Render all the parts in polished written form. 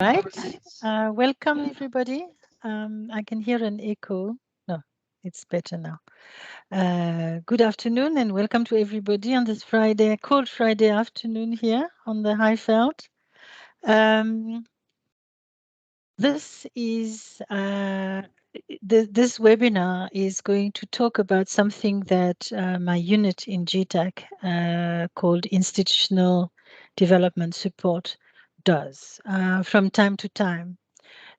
Right. Welcome, everybody. I can hear an echo. No, it's better now. Good afternoon and welcome to everybody on this Friday, cold Friday afternoon here on the Highveld. This is this webinar is going to talk about something that my unit in GTAC called Institutional Development Support does from time to time.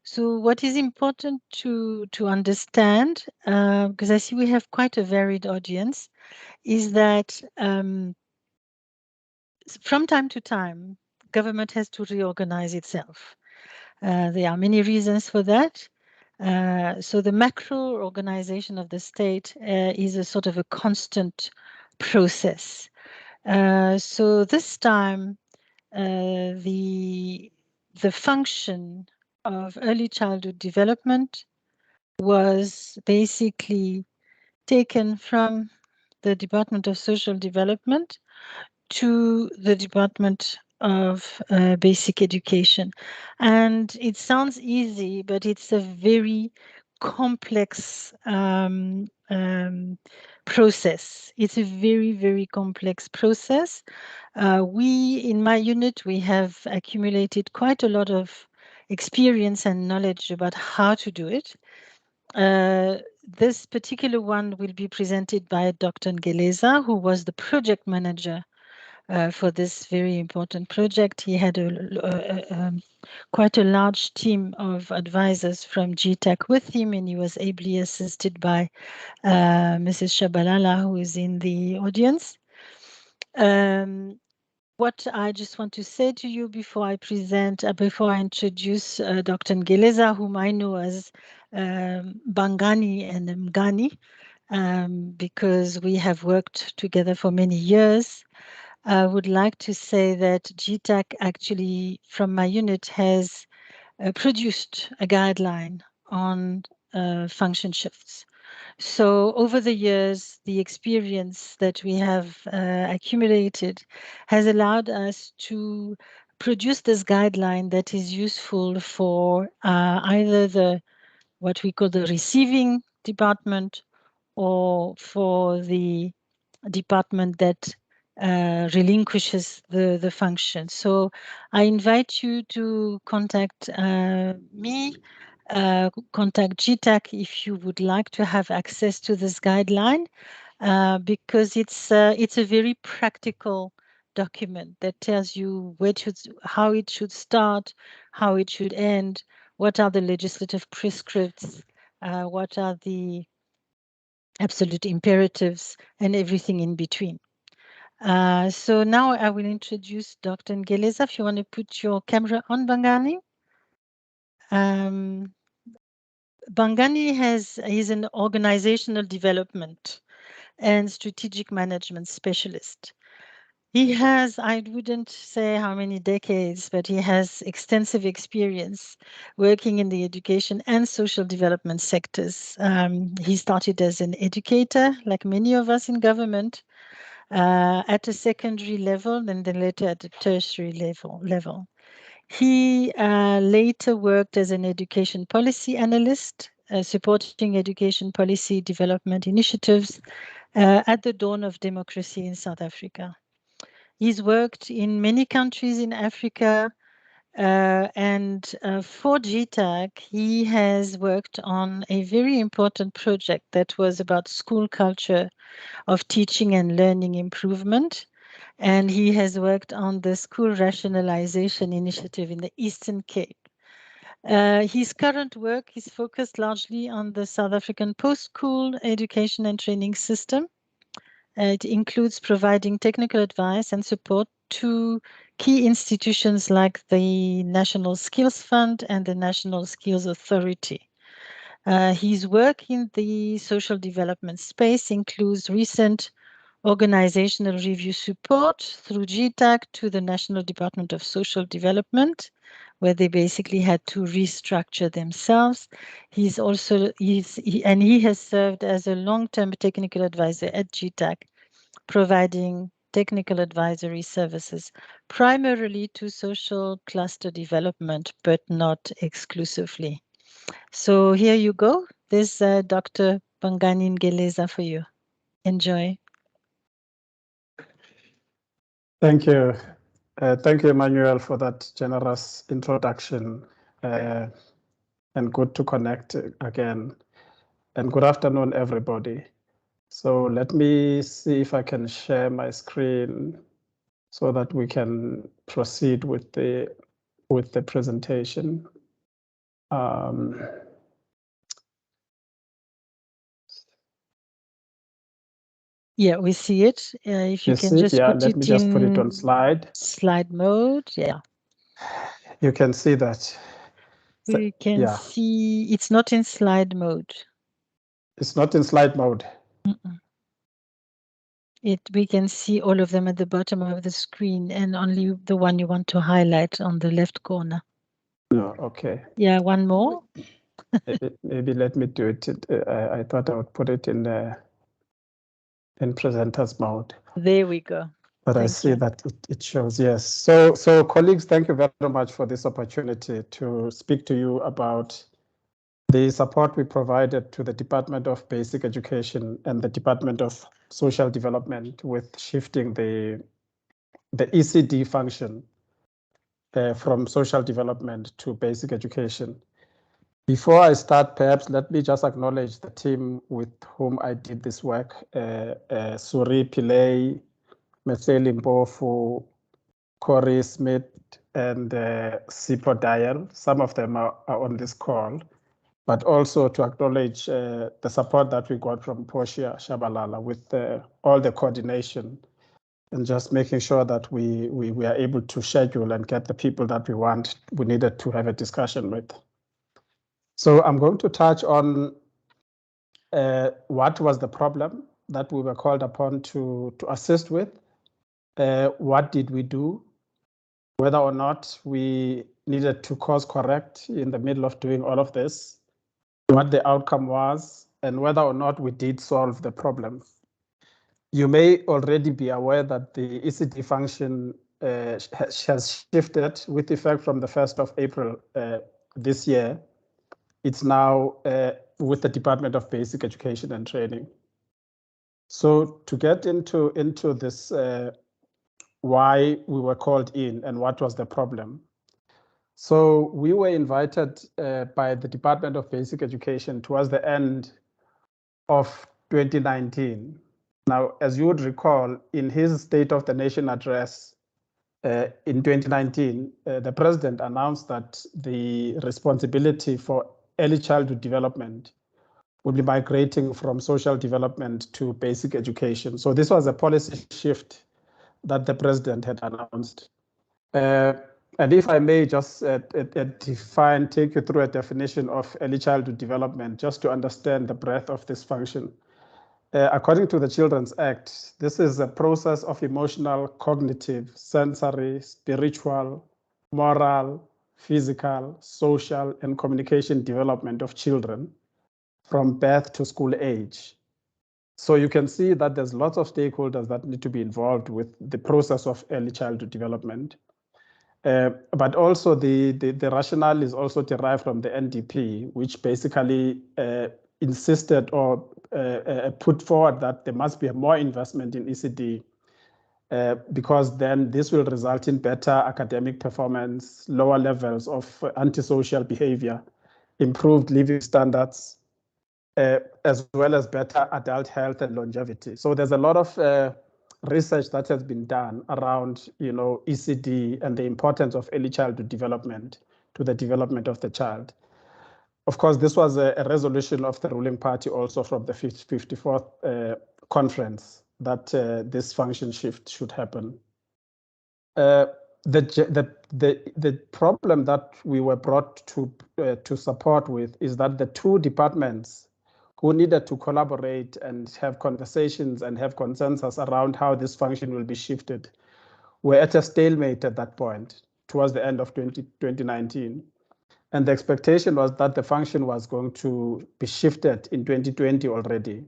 So what is important to understand, because I see we have quite a varied audience, is that from time to time, government has to reorganize itself. There are many reasons for that. So the macro organization of the state is a sort of a constant process. So this time, the function of early childhood development was basically taken from the Department of Social Development to the Department of Basic Education. And it sounds easy, but it's a very complex process. It's a very, very complex process. We, in my unit, we have accumulated quite a lot of experience and knowledge about how to do it. This particular one will be presented by Dr. Ngeleza, who was the project manager for this very important project. He had quite a large team of advisors from GTAC with him, and he was ably assisted by Mrs. Shabalala, who is in the audience. What I just want to say to you before I present, before I introduce Dr. Ngeleza, whom I know as Bangani and Mgani, because we have worked together for many years. I would like to say that GTAC actually, from my unit, has produced a guideline on function shifts. So over the years, the experience that we have accumulated has allowed us to produce this guideline that is useful for either what we call the receiving department or for the department that relinquishes the function. So I invite you to contact me, contact GTAC if you would like to have access to this guideline, because it's a very practical document that tells you how it should start, how it should end, what are the legislative prescripts, what are the absolute imperatives, and everything in between. So now I will introduce Dr. Ngeleza. If you want to put your camera on, Bangani. Bangani is an organizational development and strategic management specialist. He has, I wouldn't say how many decades, but he has extensive experience working in the education and social development sectors. He started as an educator, like many of us in government, at a secondary level and then later at a tertiary level. He later worked as an education policy analyst, supporting education policy development initiatives at the dawn of democracy in South Africa. He's worked in many countries in Africa, and for GTAC, he has worked on a very important project that was about school culture of teaching and learning improvement. And he has worked on the school rationalization initiative in the Eastern Cape. His current work is focused largely on the South African post-school education and training system. It includes providing technical advice and support to key institutions like the National Skills Fund and the National Skills Authority. His work in the social development space includes recent organizational review support through GTAC to the National Department of Social Development, where they basically had to restructure themselves. He has served as a long-term technical advisor at GTAC, providing technical advisory services, primarily to social cluster development, but not exclusively. So here you go. There's Dr. Bangani Ngeleza for you. Enjoy. Thank you. Thank you, Emmanuel, for that generous introduction. And good to connect again. And good afternoon, everybody. So let me see if I can share my screen so that we can proceed with the presentation. Yeah, we see it. If you can just put let me just put it on slide mode. Yeah. You can see that. We can see it's not in slide mode. It's not in slide mode. We can see all of them at the bottom of the screen and only the one you want to highlight on the left corner. No, okay. Yeah, one more. Maybe let me do it. I thought I would put it in presenters mode. There we go. But I see that it shows, yes. So colleagues, thank you very much for this opportunity to speak to you about the support we provided to the Department of Basic Education and the Department of Social Development with shifting the ECD function from social development to basic education. Before I start, perhaps let me just acknowledge the team with whom I did this work, Suri Pillay, Metheli Mpofu, Corey Smith, and Sipo Dial. Some of them are on this call, but also to acknowledge the support that we got from Portia Shabalala with all the coordination and just making sure that we are able to schedule and get the people that we needed to have a discussion with. So I'm going to touch on what was the problem that we were called upon to assist with, what did we do, whether or not we needed to course correct in the middle of doing all of this, what the outcome was, and whether or not we did solve the problem. You may already be aware that the ECD function has shifted with effect from the 1st of April this year. It's now with the Department of Basic Education and Training. So to get into this, why we were called in and what was the problem. So we were invited by the Department of Basic Education towards the end of 2019. Now, as you would recall, in his State of the Nation address in 2019, the president announced that the responsibility for early childhood development will be migrating from social development to basic education. So this was a policy shift that the president had announced. And if I may just take you through a definition of early childhood development, just to understand the breadth of this function. According to the Children's Act, this is a process of emotional, cognitive, sensory, spiritual, moral, physical, social, and communication development of children from birth to school age. So you can see that there's lots of stakeholders that need to be involved with the process of early childhood development. But also the rationale is also derived from the NDP, which basically insisted or put forward that there must be more investment in ECD because then this will result in better academic performance, lower levels of antisocial behavior, improved living standards, as well as better adult health and longevity. So there's a lot of research that has been done around, ECD and the importance of early childhood development to the development of the child. Of course, this was a resolution of the ruling party also from the 54th conference that this function shift should happen. The problem that we were brought to support with is that the two departments who needed to collaborate and have conversations and have consensus around how this function will be shifted were at a stalemate at that point towards the end of 2019. And the expectation was that the function was going to be shifted in 2020 already.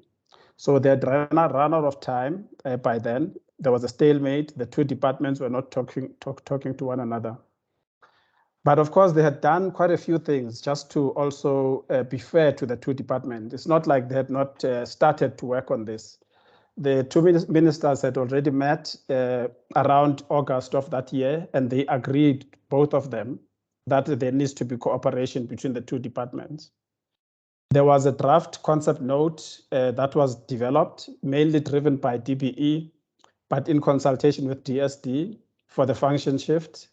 So they had run out of time by then. there was a stalemate. The two departments were not talking to one another. But of course, they had done quite a few things just to also be fair to the two departments. It's not like they had not started to work on this. The two ministers had already met around August of that year, and they agreed, both of them, that there needs to be cooperation between the two departments. There was a draft concept note that was developed, mainly driven by DBE, but in consultation with DSD for the function shift.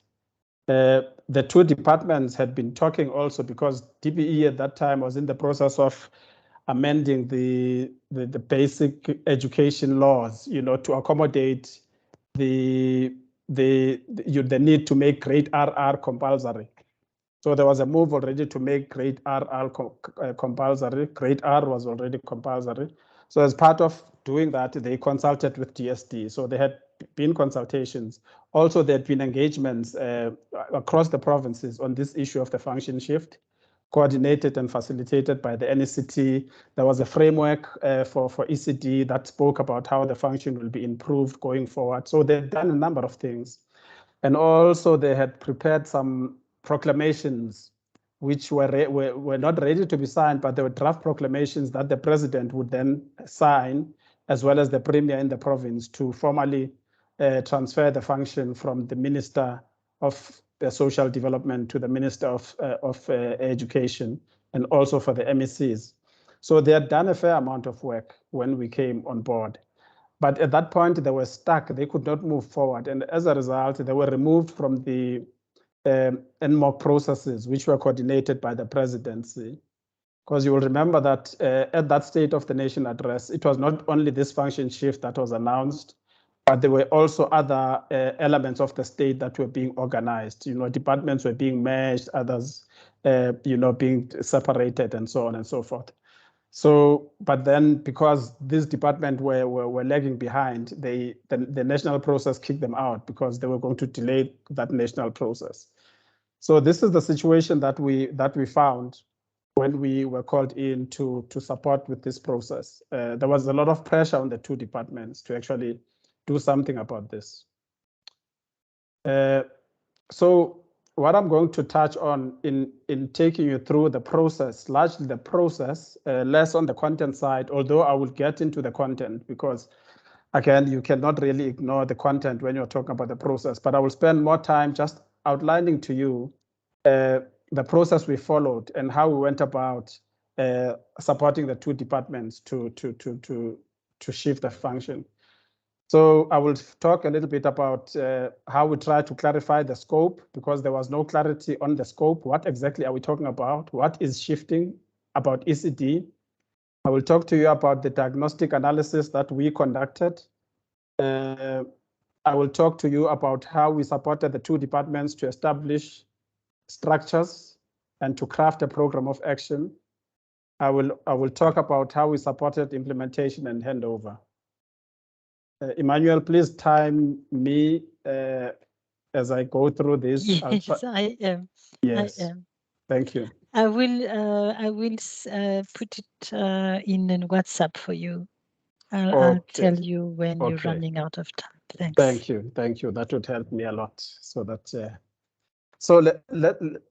The two departments had been talking also because DBE at that time was in the process of amending the basic education laws, to accommodate the need to make grade RR compulsory. So there was a move already to make grade RR compulsory. Grade R was already compulsory. So as part of doing that, they consulted with DSD. So they had been consultations. Also, there had been engagements across the provinces on this issue of the function shift, coordinated and facilitated by the NECT. There was a framework for ECD that spoke about how the function will be improved going forward. So they've done a number of things. And also they had prepared some proclamations which were not ready to be signed, but they were draft proclamations that the president would then sign, as well as the premier in the province, to formally transfer the function from the Minister of Social Development to the Minister of Education, and also for the MECs. So they had done a fair amount of work when we came on board. But at that point, they were stuck. They could not move forward. And as a result, they were removed from the NMOC processes, which were coordinated by the presidency. Because you will remember that at that State of the Nation address, it was not only this function shift that was announced, but there were also other elements of the state that were being organized. Departments were being merged, others, being separated, and so on and so forth. So, but then because this department were lagging behind, the national process kicked them out because they were going to delay that national process. So this is the situation that we found when we were called in to support with this process. There was a lot of pressure on the two departments to actually do something about this. So what I'm going to touch on in taking you through the process, largely the process, less on the content side, although I will get into the content because, again, you cannot really ignore the content when you're talking about the process. But I will spend more time just outlining to you the process we followed and how we went about supporting the two departments to shift the function. So I will talk a little bit about how we try to clarify the scope, because there was no clarity on the scope. What exactly are we talking about? What is shifting about ECD? I will talk to you about the diagnostic analysis that we conducted. I will talk to you about how we supported the two departments to establish structures and to craft a program of action. I will talk about how we supported implementation and handover. Emmanuel, please time me as I go through this. Yes, I am. Yes. I am. Thank you. I will put it in a WhatsApp for you. I'll tell you when you're running out of time. Thanks. Thank you. That would help me a lot. So that so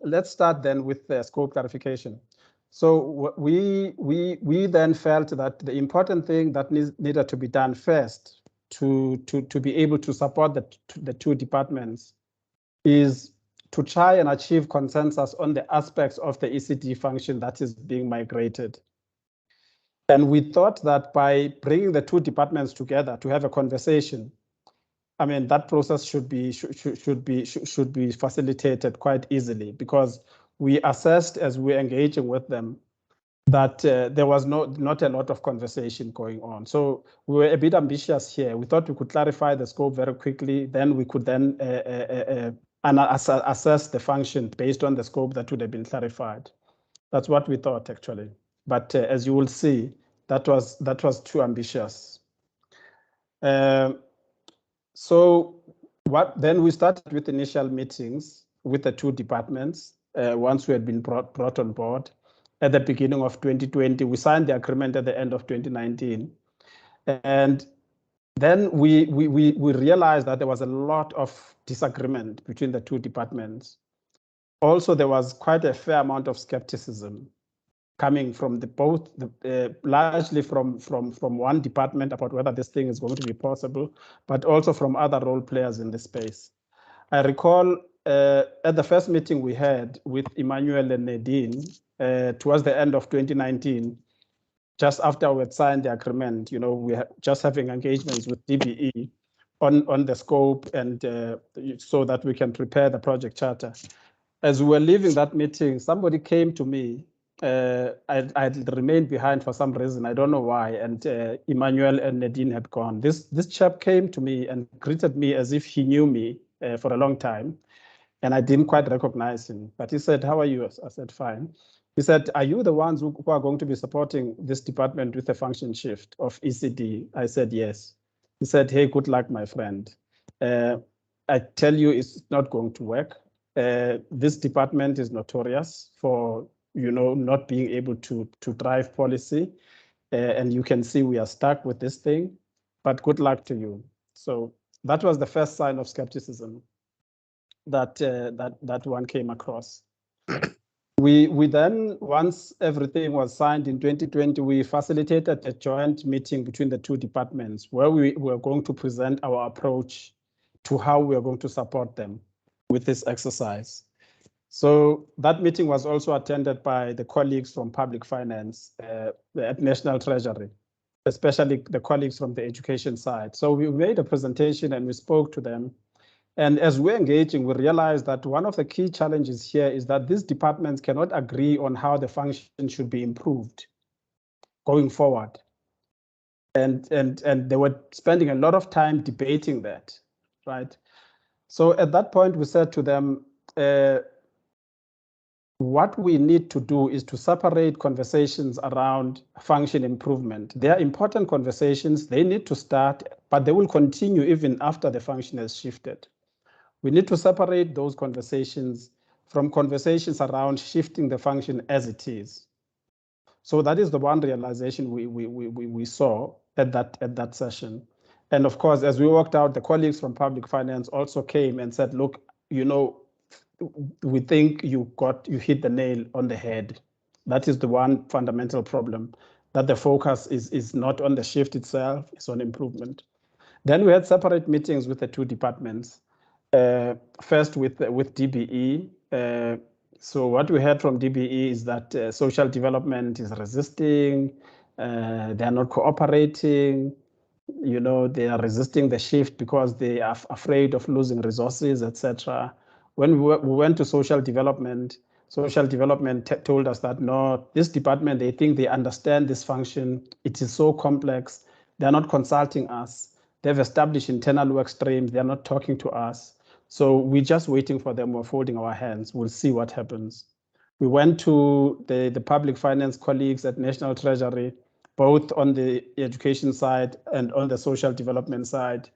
let's start then with the scope clarification. So we then felt that the important thing that needed to be done first to be able to support the two departments is to try and achieve consensus on the aspects of the ECD function that is being migrated. And we thought that by bringing the two departments together to have a conversation, I mean, that process should be facilitated quite easily, because we assessed as we're engaging with them that there was not a lot of conversation going on. So we were a bit ambitious here. We thought we could clarify the scope very quickly. Then we could then assess the function based on the scope that would have been clarified. That's what we thought, actually. But as you will see, that was too ambitious. So then we started with initial meetings with the two departments once we had been brought on board. At the beginning of 2020, we signed the agreement at the end of 2019. And Then we realized that there was a lot of disagreement between the two departments. Also, there was quite a fair amount of skepticism coming from largely from one department about whether this thing is going to be possible, but also from other role players in the space. I recall at the first meeting we had with Emmanuel and Nadine towards the end of 2019, just after we had signed the agreement, we were just having engagements with DBE on the scope and so that we can prepare the project charter. As we were leaving that meeting, somebody came to me. I'd remained behind for some reason. I don't know why. And Emmanuel and Nadine had gone. This chap came to me and greeted me as if he knew me for a long time. And I didn't quite recognize him. But he said, "How are you?" I said, "Fine." He said, "Are you the ones who are going to be supporting this department with a function shift of ECD?" I said, "Yes." He said, "Hey, good luck, my friend. I tell you, it's not going to work. This department is notorious for, not being able to drive policy. And you can see we are stuck with this thing, but good luck to you." So that was the first sign of skepticism that one came across. We then, once everything was signed in 2020, we facilitated a joint meeting between the two departments where we were going to present our approach to how we are going to support them with this exercise. So that meeting was also attended by the colleagues from public finance at National Treasury, especially the colleagues from the education side. So we made a presentation and we spoke to them. And as we're engaging, we realized that one of the key challenges here is that these departments cannot agree on how the function should be improved going forward. And they were spending a lot of time debating that, right? So at that point, we said to them, what we need to do is to separate conversations around function improvement. They are important conversations. They need to start, but they will continue even after the function has shifted. We need to separate those conversations from conversations around shifting the function as it is. So that is the one realization we saw at that session. And of course, as we walked out, the colleagues from public finance also came and said, "Look, we think you hit the nail on the head. That is the one fundamental problem, that the focus is not on the shift itself, it's on improvement." Then we had separate meetings with the two departments. First with DBE. So what we heard from DBE is that social development is resisting, they are not cooperating, they are resisting the shift because they are afraid of losing resources, etc. When we went to social development told us that no, this department, they think they understand this function. It is so complex. They're not consulting us. They've established internal work streams. They're not talking to us. So we're just waiting for them. We're folding our hands. We'll see what happens. We went to the public finance colleagues at National Treasury, both on the education side and on the social development side.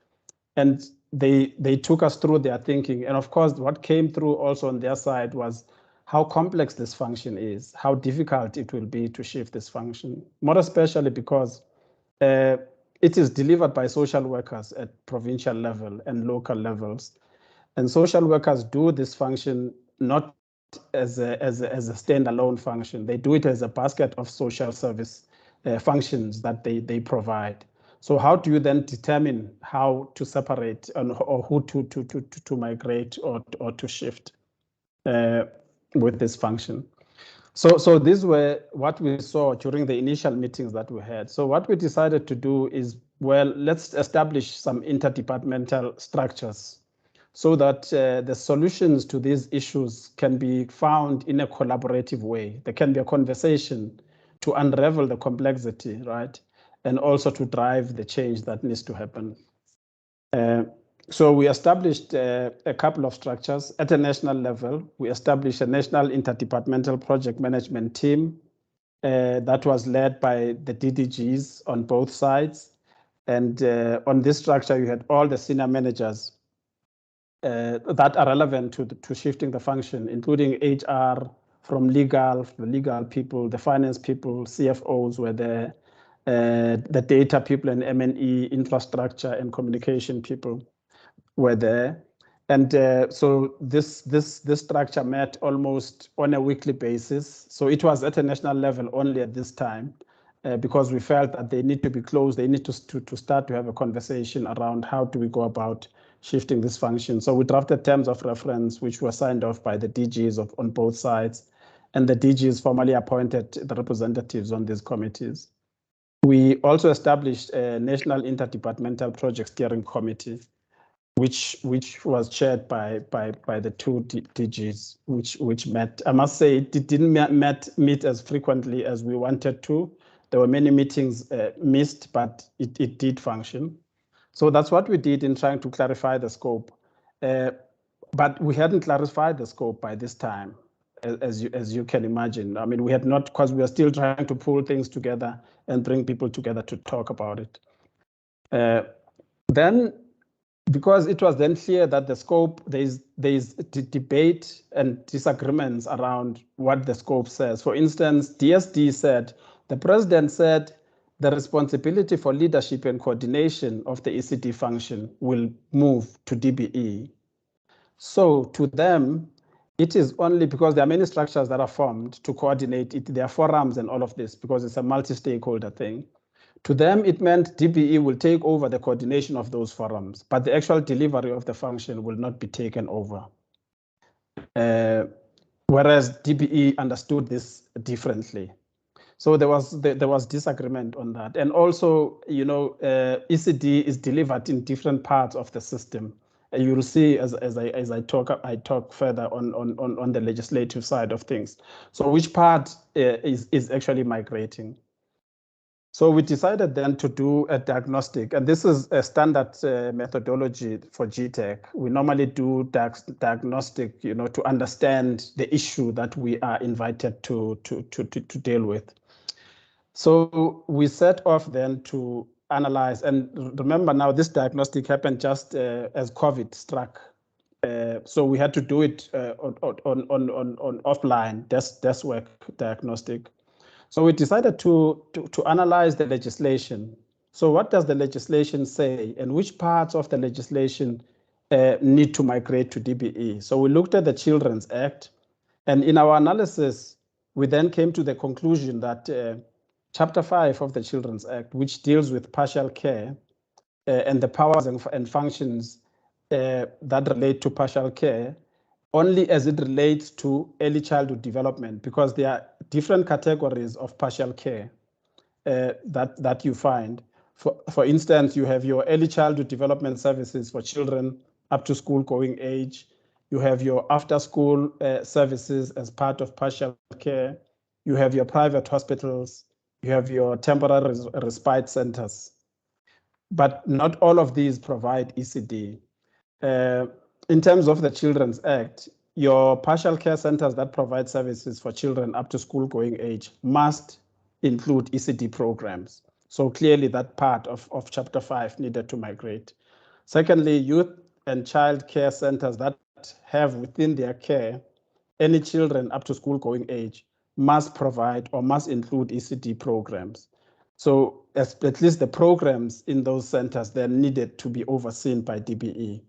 And they took us through their thinking. And of course, what came through also on their side was how complex this function is, how difficult it will be to shift this function, more especially because it is delivered by social workers at provincial level and local levels. And social workers do this function not as a standalone function. They do it as a basket of social service functions that they provide. So how do you then determine how to separate or who to migrate or to shift with this function? So these were what we saw during the initial meetings that we had. So what we decided to do is, well, let's establish some interdepartmental structures so that the solutions to these issues can be found in a collaborative way. There can be a conversation to unravel the complexity, right? And also to drive the change that needs to happen. So we established a couple of structures at a national level. We established a national interdepartmental project management team that was led by the DDGs on both sides. And on this structure, you had all the senior managers that are relevant to shifting the function, including HR, from legal, the legal people, the finance people, CFOs were there, The data people and M&E infrastructure and communication people were there. And so this structure met almost on a weekly basis. So it was at a national level only at this time, because we felt that they need to be close. They need to start to have a conversation around how do we go about shifting this function. So we drafted terms of reference, which were signed off by the DGs on both sides, and the DGs formally appointed the representatives on these committees. We also established a National Interdepartmental Project Steering Committee, which was chaired by the two DGs, which met. I must say it didn't meet as frequently as we wanted to. There were many meetings missed, but it did function. So that's what we did in trying to clarify the scope. But we hadn't clarified the scope by this time, as you can imagine. I mean, we had not, because we were still trying to pull things together and bring people together to talk about it. Then, because it was then clear that the scope, there's debate and disagreements around what the scope says. For instance, DSD said, the president said, the responsibility for leadership and coordination of the ECD function will move to DBE. So to them, it is only because there are many structures that are formed to coordinate it. There are forums and all of this because it's a multi-stakeholder thing. To them, it meant DBE will take over the coordination of those forums, but the actual delivery of the function will not be taken over. Whereas DBE understood this differently. So there was disagreement on that. And also, you know, ECD is delivered in different parts of the system. And you'll see as I talk further on the legislative side of things. So which part is actually migrating? So we decided then to do a diagnostic, and this is a standard methodology for GTAC. We normally do diagnostic, you know, to understand the issue that we are invited to deal with. So we set off then to analyze, and remember now this diagnostic happened just as COVID struck. So we had to do it on offline desk work diagnostic. So we decided to analyze the legislation. So what does the legislation say, and which parts of the legislation need to migrate to DBE? So we looked at the Children's Act, and in our analysis, we then came to the conclusion that Chapter 5 of the Children's Act, which deals with partial care and the powers and functions that relate to partial care, only as it relates to early childhood development, because there are different categories of partial care that you find. For instance, you have your early childhood development services for children up to school going age. You have your after school services as part of partial care. You have your private hospitals. You have your temporary respite centers. But not all of these provide ECD. In terms of the Children's Act, your partial care centers that provide services for children up to school going age must include ECD programs. So clearly that part of Chapter 5 needed to migrate. Secondly, youth and child care centers that have within their care any children up to school going age must provide or must include ECD programs. So at least the programs in those centers then needed to be overseen by DBE.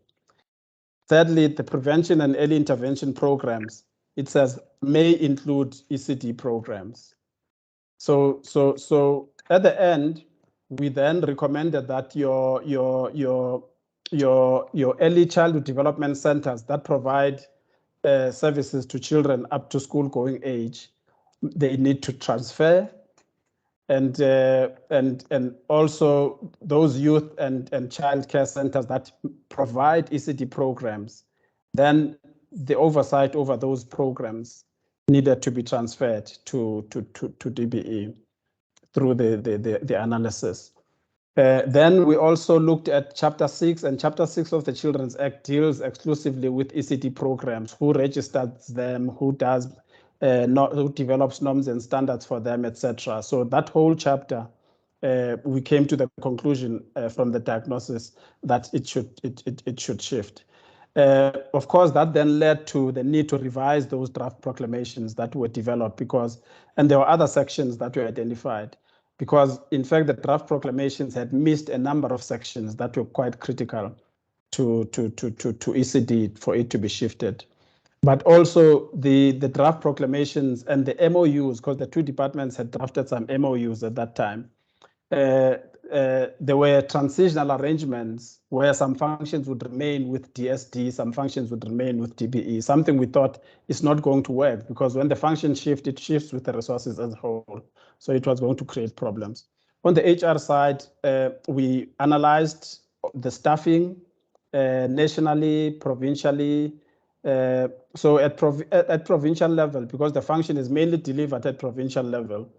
Thirdly, the prevention and early intervention programs, it says may include ECD programs. So at the end, we then recommended that your early childhood development centers that provide services to children up to school going age, they need to transfer, and also those youth and child care centers that provide ECD programs, then the oversight over those programs needed to be transferred to DBE through the analysis. Then we also looked at Chapter 6, and Chapter 6 of the Children's Act deals exclusively with ECD programs, who registers them, who does who develops norms and standards for them, etc. So that whole chapter, we came to the conclusion from the diagnosis that it should shift. Of course, that then led to the need to revise those draft proclamations that were developed and there were other sections that were identified, because in fact the draft proclamations had missed a number of sections that were quite critical to ECD for it to be shifted. But also the draft proclamations and the MOUs, because the two departments had drafted some MOUs at that time. There were transitional arrangements where some functions would remain with DSD, some functions would remain with DBE, something we thought is not going to work because when the function shifts, it shifts with the resources as a whole. So it was going to create problems. On the HR side, we analyzed the staffing nationally, provincially. So at provincial level, because the function is mainly delivered at provincial level,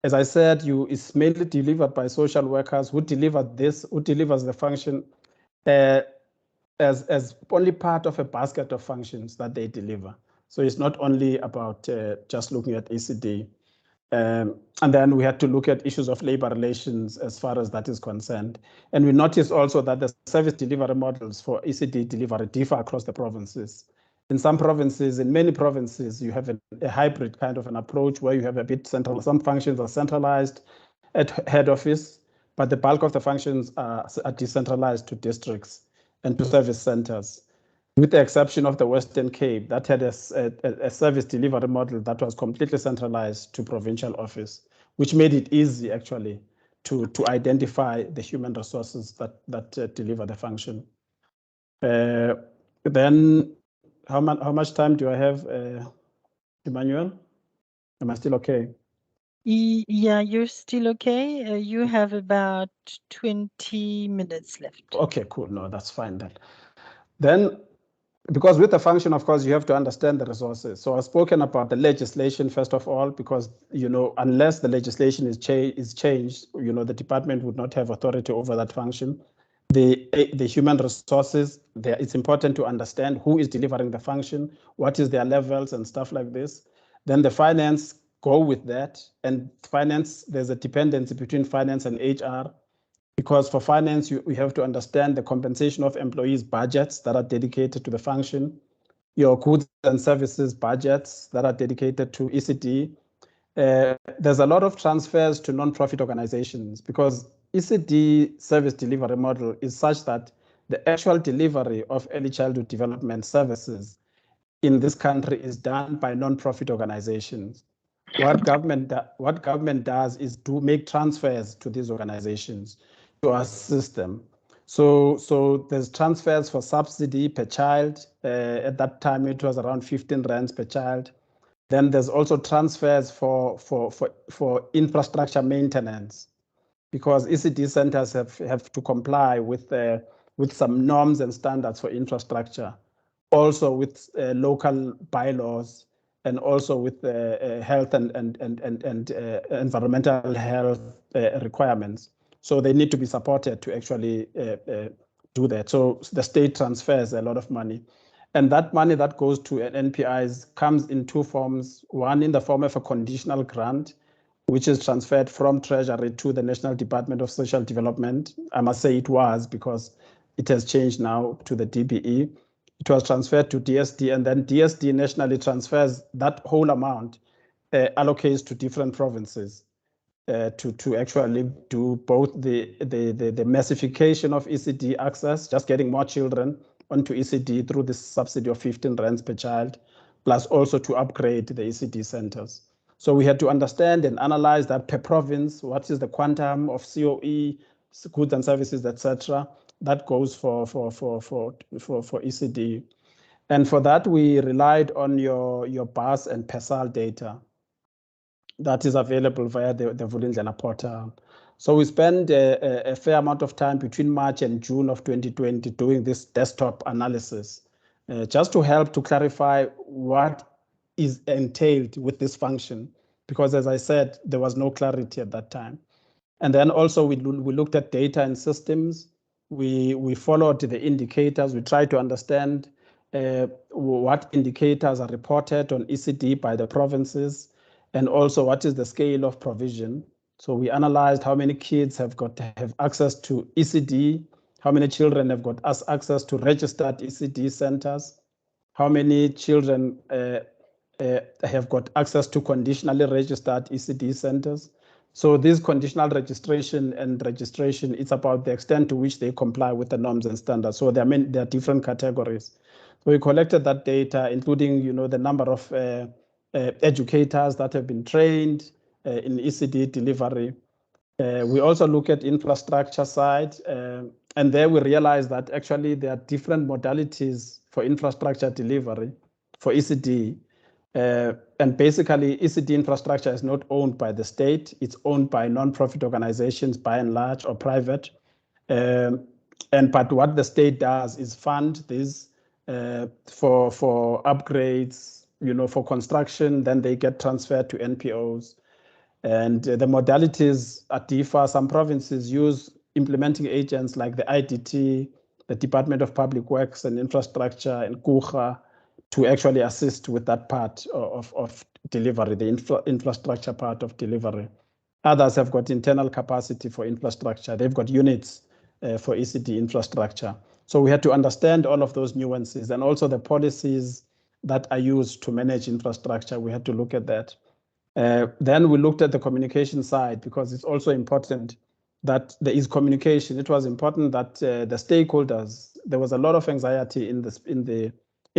as I said, it's mainly delivered by social workers who delivers the function as only part of a basket of functions that they deliver. So it's not only about just looking at ECD. And then we had to look at issues of labor relations as far as that is concerned. And we noticed also that the service delivery models for ECD delivery differ across the provinces. In some provinces, in many provinces, you have a hybrid kind of an approach where you have a bit central. Some functions are centralized at head office, but the bulk of the functions are decentralized to districts and to service centers, with the exception of the Western Cape that had a service delivery model that was completely centralized to provincial office, which made it easy actually to identify the human resources that deliver the function. Then how much time do I have, Emmanuel? Am I still okay? Yeah, you're still okay. You have about 20 minutes left. Okay, cool. No, that's fine then. Then, because with the function, of course, you have to understand the resources. So I've spoken about the legislation, first of all, because, unless the legislation is changed, the department would not have authority over that function. The human resources, it's important to understand who is delivering the function, what is their levels and stuff like this. Then the finance go with that. And finance, there's a dependency between finance and HR, because for finance, we have to understand the compensation of employees' budgets that are dedicated to the function, your goods and services budgets that are dedicated to ECD. There's a lot of transfers to non-profit organizations because ECD service delivery model is such that the actual delivery of early childhood development services in this country is done by non-profit organizations. What government does is to make transfers to these organizations to assist them. So there's transfers for subsidy per child. At that time, it was around 15 rands per child. Then there's also transfers for infrastructure maintenance, because ECD centers have to comply with some norms and standards for infrastructure, also with local bylaws, and also with health and environmental health requirements. So they need to be supported to actually do that. So the state transfers a lot of money. And that money that goes to NPIs comes in two forms. One in the form of a conditional grant, which is transferred from Treasury to the National Department of Social Development. I must say it was, because it has changed now to the DBE. It was transferred to DSD, and then DSD nationally transfers that whole amount, allocates to different provinces to actually do both the massification of ECD access, just getting more children onto ECD through this subsidy of 15 rands per child, plus also to upgrade the ECD centers. So we had to understand and analyze that per province, what is the quantum of COE, goods and services, etc., that goes for ECD. And for that, we relied on your BAS and PESAL data that is available via the Vulindlela portal. So we spent a fair amount of time between March and June of 2020 doing this desktop analysis, just to help to clarify what is entailed with this function, because as I said, there was no clarity at that time. And then also we looked at data and systems. We followed the indicators. We tried to understand what indicators are reported on ECD by the provinces, and also what is the scale of provision. So we analyzed how many kids have access to ECD, how many children have got access to registered ECD centers, how many children have got access to conditionally registered ECD centers. So this conditional registration and registration, it's about the extent to which they comply with the norms and standards. So there are different categories. So we collected that data, including, the number of educators that have been trained in ECD delivery. We also look at infrastructure side, and there we realize that actually there are different modalities for infrastructure delivery for ECD. And basically, ECD infrastructure is not owned by the state. It's owned by non-profit organizations, by and large, or private. But what the state does is fund this for upgrades, for construction. Then they get transferred to NPOs. And the modalities differ. Some provinces use implementing agents like the IDT, the Department of Public Works and Infrastructure, and KUHA, to actually assist with that part of delivery, the infrastructure part of delivery. Others have got internal capacity for infrastructure. They've got units for ECD infrastructure. So we had to understand all of those nuances and also the policies that are used to manage infrastructure. We had to look at that. Then we looked at the communication side, because it's also important that there is communication. It was important that the stakeholders, there was a lot of anxiety in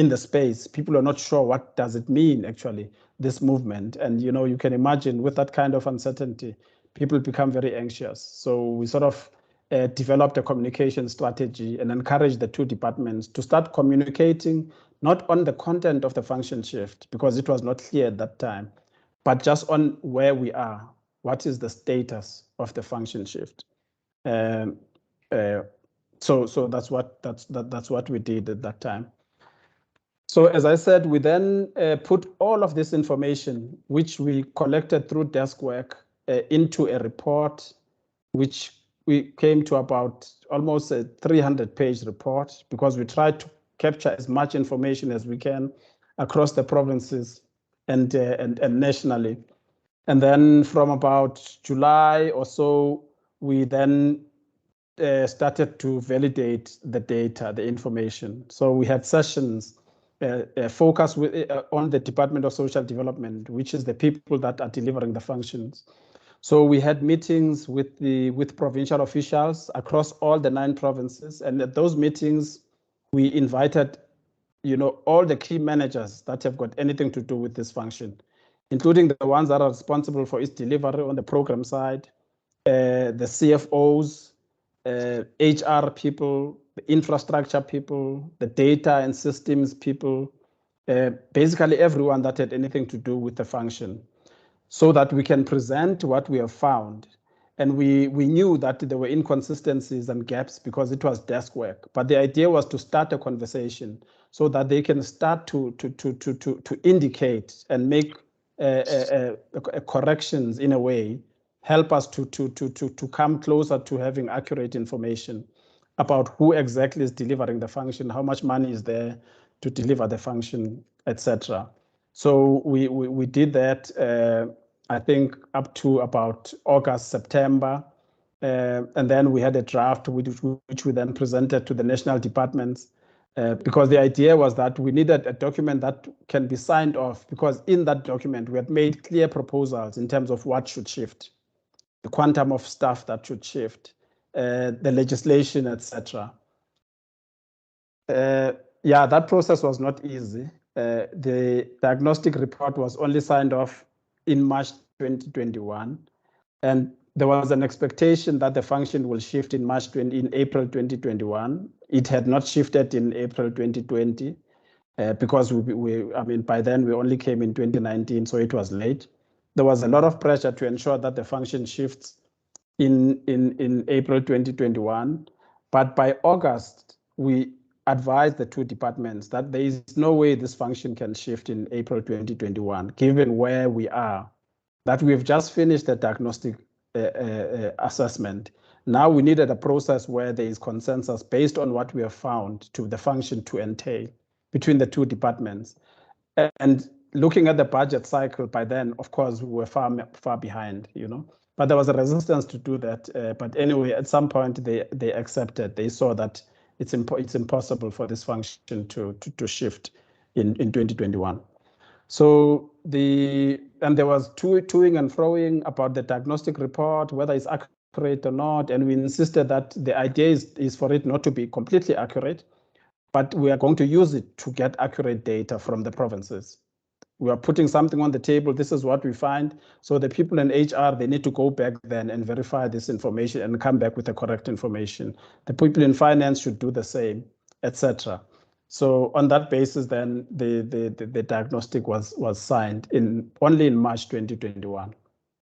the space. People are not sure what does it mean, actually, this movement. And you can imagine with that kind of uncertainty, people become very anxious. So we sort of developed a communication strategy and encouraged the two departments to start communicating, not on the content of the function shift, because it was not clear at that time, but just on where we are. What is the status of the function shift? So that's what we did at that time. So as I said, we then put all of this information, which we collected through desk work, into a report, which we came to about almost a 300-page report, because we tried to capture as much information as we can across the provinces and nationally. And then from about July or so, we then started to validate the data, the information. So we had sessions focused on the Department of Social Development, which is the people that are delivering the functions. So we had meetings with provincial officials across all the 9 provinces, and at those meetings, we invited, all the key managers that have got anything to do with this function, including the ones that are responsible for its delivery on the program side, the CFOs, HR people, the infrastructure people, the data and systems people, basically everyone that had anything to do with the function, so that we can present what we have found. And we knew that there were inconsistencies and gaps because it was desk work. But the idea was to start a conversation so that they can start to indicate and make corrections in a way, help us to come closer to having accurate information about who exactly is delivering the function, how much money is there to deliver the function, etc. So we did that, I think, up to about August, September. And then we had a draft which we then presented to the national departments, because the idea was that we needed a document that can be signed off, because in that document we had made clear proposals in terms of what should shift, the quantum of staff that should shift, the legislation, etc. Yeah, that process was not easy. The diagnostic report was only signed off in March 2021, and there was an expectation that the function will shift in April 2021. It had not shifted in April 2020 because by then we only came in 2019, so it was late. There was a lot of pressure to ensure that the function shifts in April 2021, but by August we advised the two departments that there is no way this function can shift in April 2021, given where we are, that we've just finished the diagnostic assessment. Now we needed a process where there is consensus based on what we have found to the function to entail between the two departments. And looking at the budget cycle by then, of course, we were far behind, but there was a resistance to do that. But anyway, at some point they accepted. They saw that it's impossible for this function to shift in 2021. So the and there was toing and froing about the diagnostic report, whether it's accurate or not. And we insisted that the idea is for it not to be completely accurate, but we are going to use it to get accurate data from the provinces. We are putting something on the table. This is what we find. So the people in HR, they need to go back then and verify this information and come back with the correct information. The people in finance should do the same, etc. So on that basis, then the diagnostic was signed only in March 2021,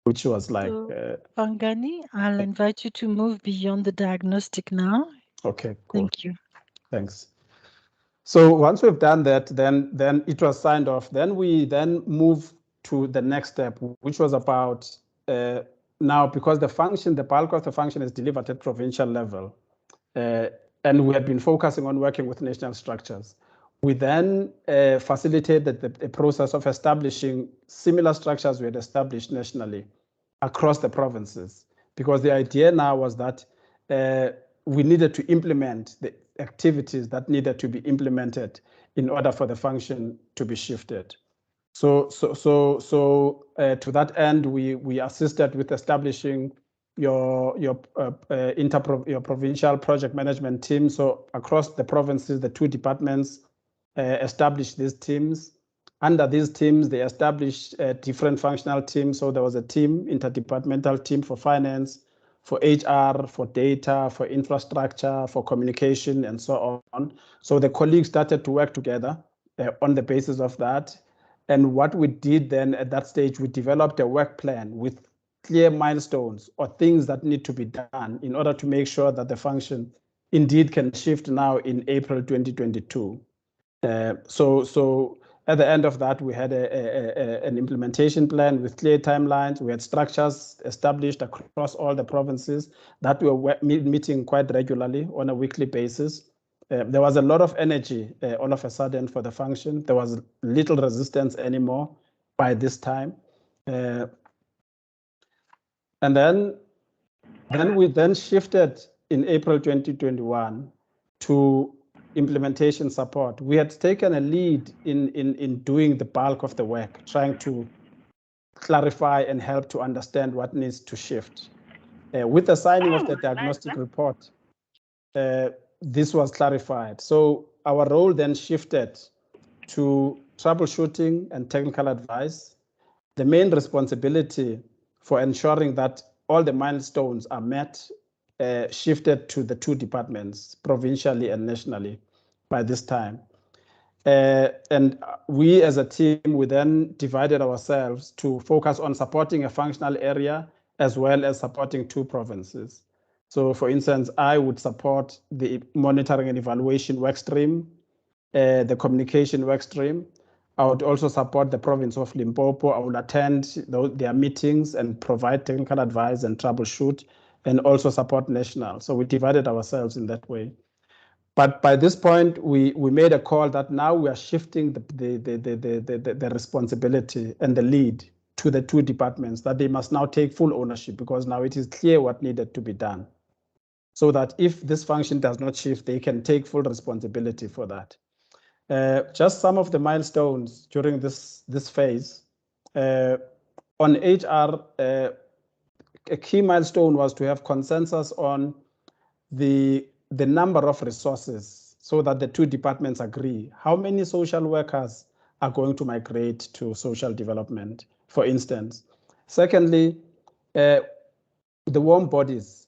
which was like. So, Bangani, I'll invite you to move beyond the diagnostic now. Okay, cool. Thank you. Thanks. So once we've done that, then it was signed off. Then we move to the next step, which was about now, because the bulk of the function is delivered at provincial level, and we had been focusing on working with national structures. We then facilitated the process of establishing similar structures we had established nationally across the provinces, because the idea now was that we needed to implement the activities that needed to be implemented in order for the function to be shifted. So to that end, we assisted with establishing your provincial project management team. So across the provinces, the 2 departments established these teams. Under these teams, they established different functional teams. So there was a team, interdepartmental team for finance, for HR, for data, for infrastructure, for communication, and so on. So the colleagues started to work together on the basis of that. And what we did then at that stage, we developed a work plan with clear milestones or things that need to be done in order to make sure that the function indeed can shift now in April 2022. So at the end of that, we had an implementation plan with clear timelines. We had structures established across all the provinces that we were meeting quite regularly on a weekly basis. There was a lot of energy all of a sudden for the function. There was little resistance anymore by this time. And then we shifted in April 2021 to implementation support. We had taken a lead in doing the bulk of the work, trying to clarify and help to understand what needs to shift. With the signing of the diagnostic report, this was clarified. So our role then shifted to troubleshooting and technical advice. The main responsibility for ensuring that all the milestones are met shifted to the 2 departments, provincially and nationally, by this time. And we as a team, we then divided ourselves to focus on supporting a functional area as well as supporting 2 provinces. So for instance, I would support the monitoring and evaluation work stream, the communication work stream. I would also support the province of Limpopo. I will attend their meetings and provide technical advice and troubleshoot, and also support national. So we divided ourselves in that way. But by this point, we made a call that now we are shifting the responsibility and the lead to the 2 departments, that they must now take full ownership, because now it is clear what needed to be done, so that if this function does not shift, they can take full responsibility for that. Just some of the milestones during this phase. On HR, a key milestone was to have consensus on the number of resources, so that the 2 departments agree how many social workers are going to migrate to social development, for instance. Secondly, the warm bodies,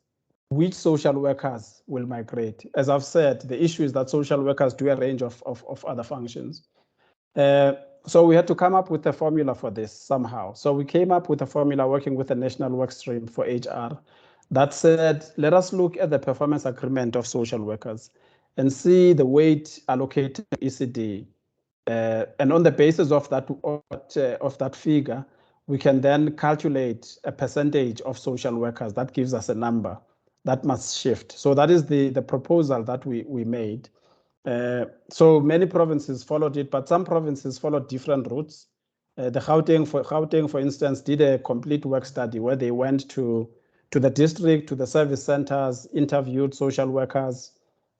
which social workers will migrate. As I've said, the issue is that social workers do a range of other functions. So we had to come up with a formula for this somehow. So we came up with a formula working with the national work stream for HR that said, let us look at the performance agreement of social workers and see the weight allocated to ECD. And on the basis of that figure, we can then calculate a percentage of social workers. That gives us a number that must shift. So that is the proposal that we made. So many provinces followed it, but some provinces followed different routes. The Gauteng, for instance, did a complete work study where they went to the district, to the service centers, interviewed social workers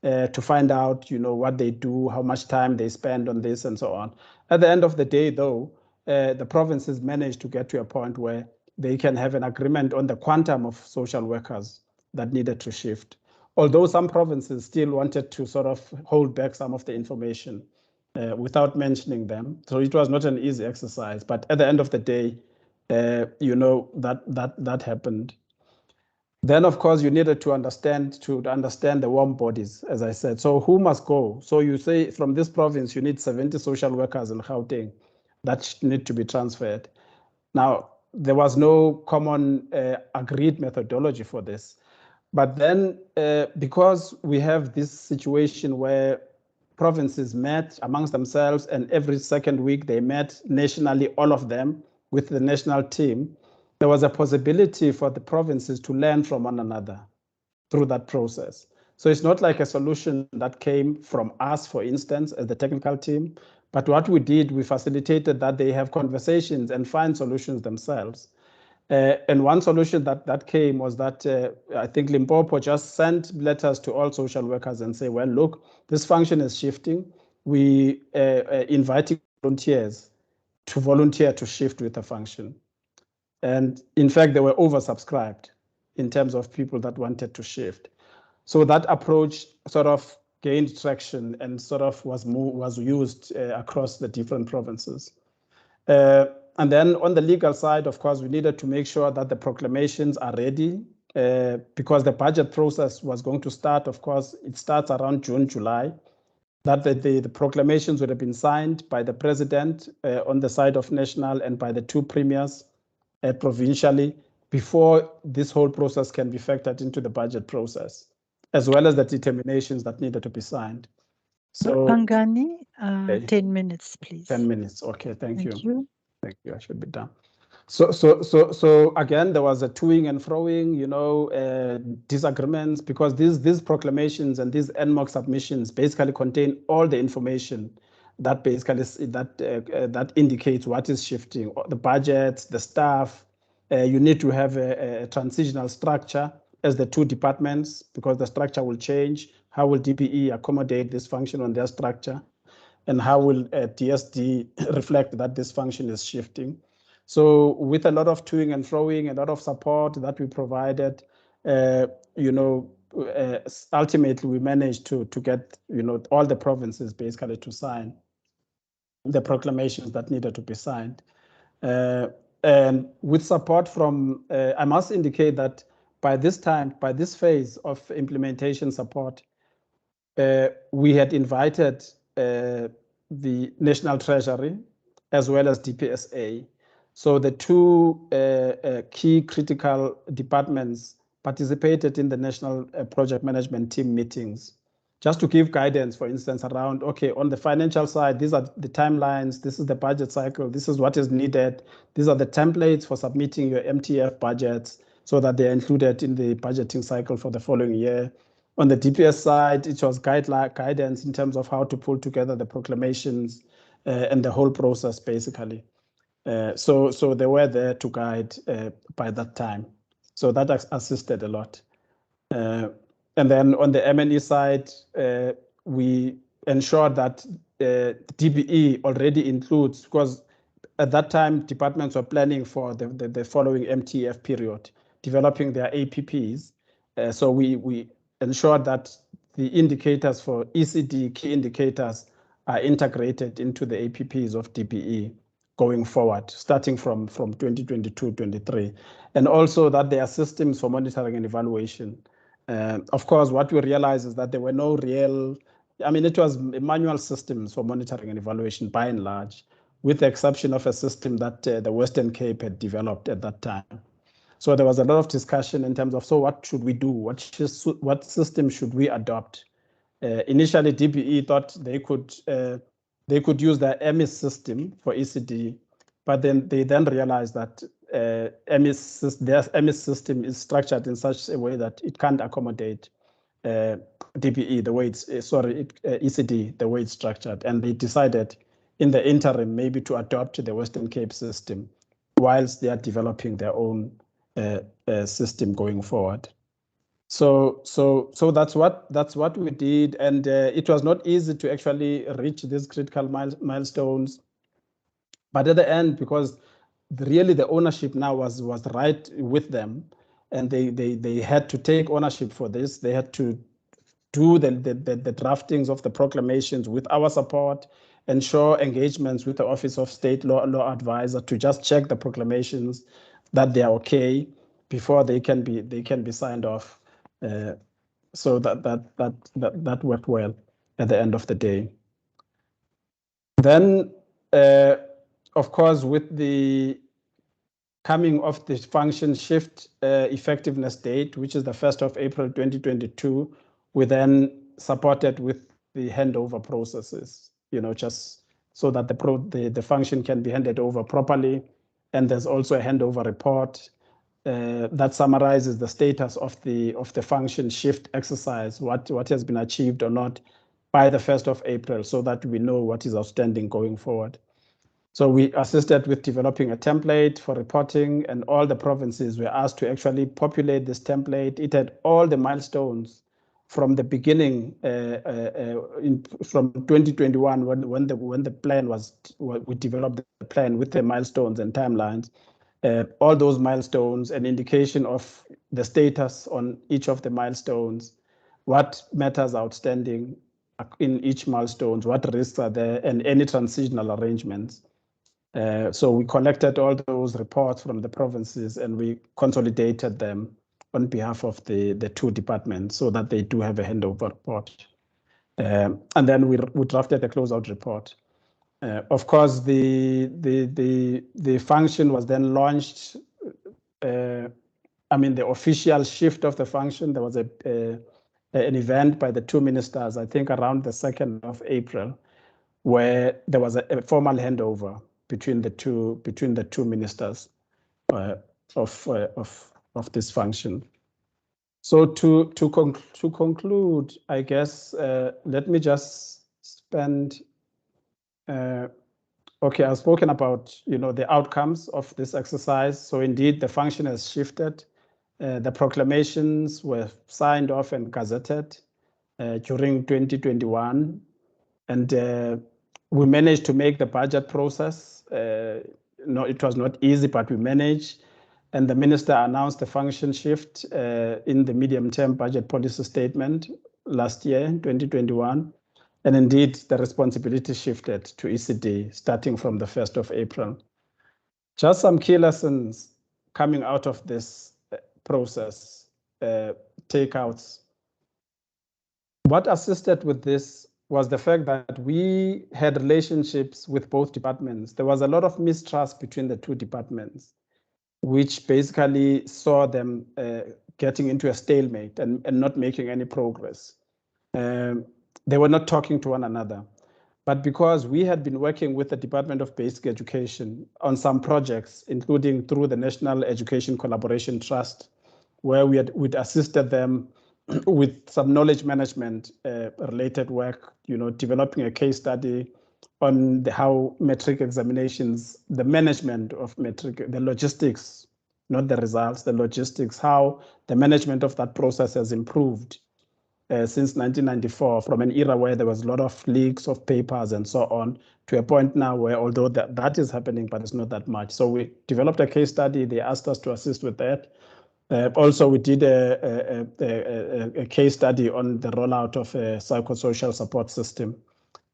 to find out, what they do, how much time they spend on this, and so on. At the end of the day, though, the provinces managed to get to a point where they can have an agreement on the quantum of social workers that needed to shift. Although some provinces still wanted to sort of hold back some of the information without mentioning them. So it was not an easy exercise, but at the end of the day, that happened. Then, of course, you needed to understand the warm bodies, as I said. So who must go? So you say from this province, you need 70 social workers in Gauteng that need to be transferred. Now, there was no common agreed methodology for this. But then, because we have this situation where provinces met amongst themselves and every second week they met nationally, all of them with the national team, there was a possibility for the provinces to learn from one another through that process. So it's not like a solution that came from us, for instance, as the technical team, but what we did, we facilitated that they have conversations and find solutions themselves. And one solution that came was that I think Limpopo just sent letters to all social workers and say, well, look, this function is shifting. We inviting volunteers to volunteer to shift with the function. And in fact, they were oversubscribed in terms of people that wanted to shift. So that approach sort of gained traction and sort of was used across the different provinces. And then on the legal side, of course, we needed to make sure that the proclamations are ready because the budget process was going to start. Of course, it starts around June, July, that the proclamations would have been signed by the president on the side of national and by the two premiers provincially before this whole process can be factored into the budget process, as well as the determinations that needed to be signed. So Bangani, 10 minutes, please. 10 minutes. Okay, thank you. Thank you. I should be done. So again, there was a toing and froing, disagreements, because these proclamations and these NMOC submissions basically contain all the information that basically that indicates what is shifting, the budgets, the staff. You need to have a transitional structure as the two departments because the structure will change. How will DPE accommodate this function on their structure? And how will DSD reflect that this function is shifting? So with a lot of toing and froing, a lot of support that we provided, ultimately we managed to get all the provinces basically to sign the proclamations that needed to be signed. And with support from, I must indicate that by this time, by this phase of implementation support, we had invited the National Treasury as well as DPSA. So the two key critical departments participated in the National Project Management Team meetings, just to give guidance, for instance, around, okay, on the financial side, these are the timelines, this is the budget cycle, this is what is needed, these are the templates for submitting your MTF budgets so that they're included in the budgeting cycle for the following year. On the DPS side, it was guidance in terms of how to pull together the proclamations and the whole process, basically. So they were there to guide by that time. So that assisted a lot. And then on the M&E side, we ensured that DBE already includes, because at that time, departments were planning for the following MTF period, developing their APPs. So we ensured that the indicators for ECD, key indicators, are integrated into the APPs of DBE going forward, starting from 2022-23. And also that there are systems for monitoring and evaluation. Of course, what we realized is that there were no real, it was manual systems for monitoring and evaluation by and large, with the exception of a system that the Western Cape had developed at that time. So there was a lot of discussion in terms of, so what should we do? What system should we adopt? Initially, DBE thought they could use the EMIS system for ECD, but then they realized that their EMIS system is structured in such a way that it can't accommodate DBE the way it's ECD the way it's structured, and they decided in the interim maybe to adopt the Western Cape system whilst they are developing their own system going forward. So that's what we did, and it was not easy to actually reach these critical milestones. But at the end, because really the ownership now was right with them, and they had to take ownership for this. They had to do the draftings of the proclamations with our support, ensure engagements with the Office of State Law Advisor to just check the proclamations that they are okay before they can be signed off. So that worked well at the end of the day. Then, of course, with the coming of the function shift effectiveness date, which is the 1st of April 2022, we then supported with the handover processes, just so that the function can be handed over properly. And there's also a handover report that summarizes the status of the function shift exercise, what has been achieved or not by the 1st of April, so that we know what is outstanding going forward. So we assisted with developing a template for reporting, and all the provinces were asked to actually populate this template. It had all the milestones from the beginning, from 2021, when the plan we developed the plan with the milestones and timelines. All those milestones, an indication of the status on each of the milestones, what matters outstanding in each milestones, what risks are there, and any transitional arrangements. So we collected all those reports from the provinces and we consolidated them on behalf of the two departments so that they do have a handover report. And then we drafted a closeout report. Of course, the function was then launched. The official shift of the function, there was an event by the two ministers, I think around the 2nd of April, where there was a formal handover between the two ministers of this function. So to conclude, I guess let me just spend. Okay, I've spoken about the outcomes of this exercise. So indeed, the function has shifted. The proclamations were signed off and gazetted during 2021, and we managed to make the budget process. No, it was not easy, but we managed. And the minister announced the function shift in the medium-term budget policy statement last year, 2021. And indeed, the responsibility shifted to ECD starting from the 1st of April. Just some key lessons coming out of this process, takeouts. What assisted with this was the fact that we had relationships with both departments. There was a lot of mistrust between the two departments, which basically saw them getting into a stalemate and not making any progress. They were not talking to one another. But because we had been working with the Department of Basic Education on some projects, including through the National Education Collaboration Trust, where we'd assisted them with some knowledge management related work, developing a case study on how metric examinations, the management of metric, the logistics, not the results, the logistics, how the management of that process has improved since 1994, from an era where there was a lot of leaks of papers and so on, to a point now where although that is happening, but it's not that much. So we developed a case study. They asked us to assist with that. Also, we did a case study on the rollout of a psychosocial support system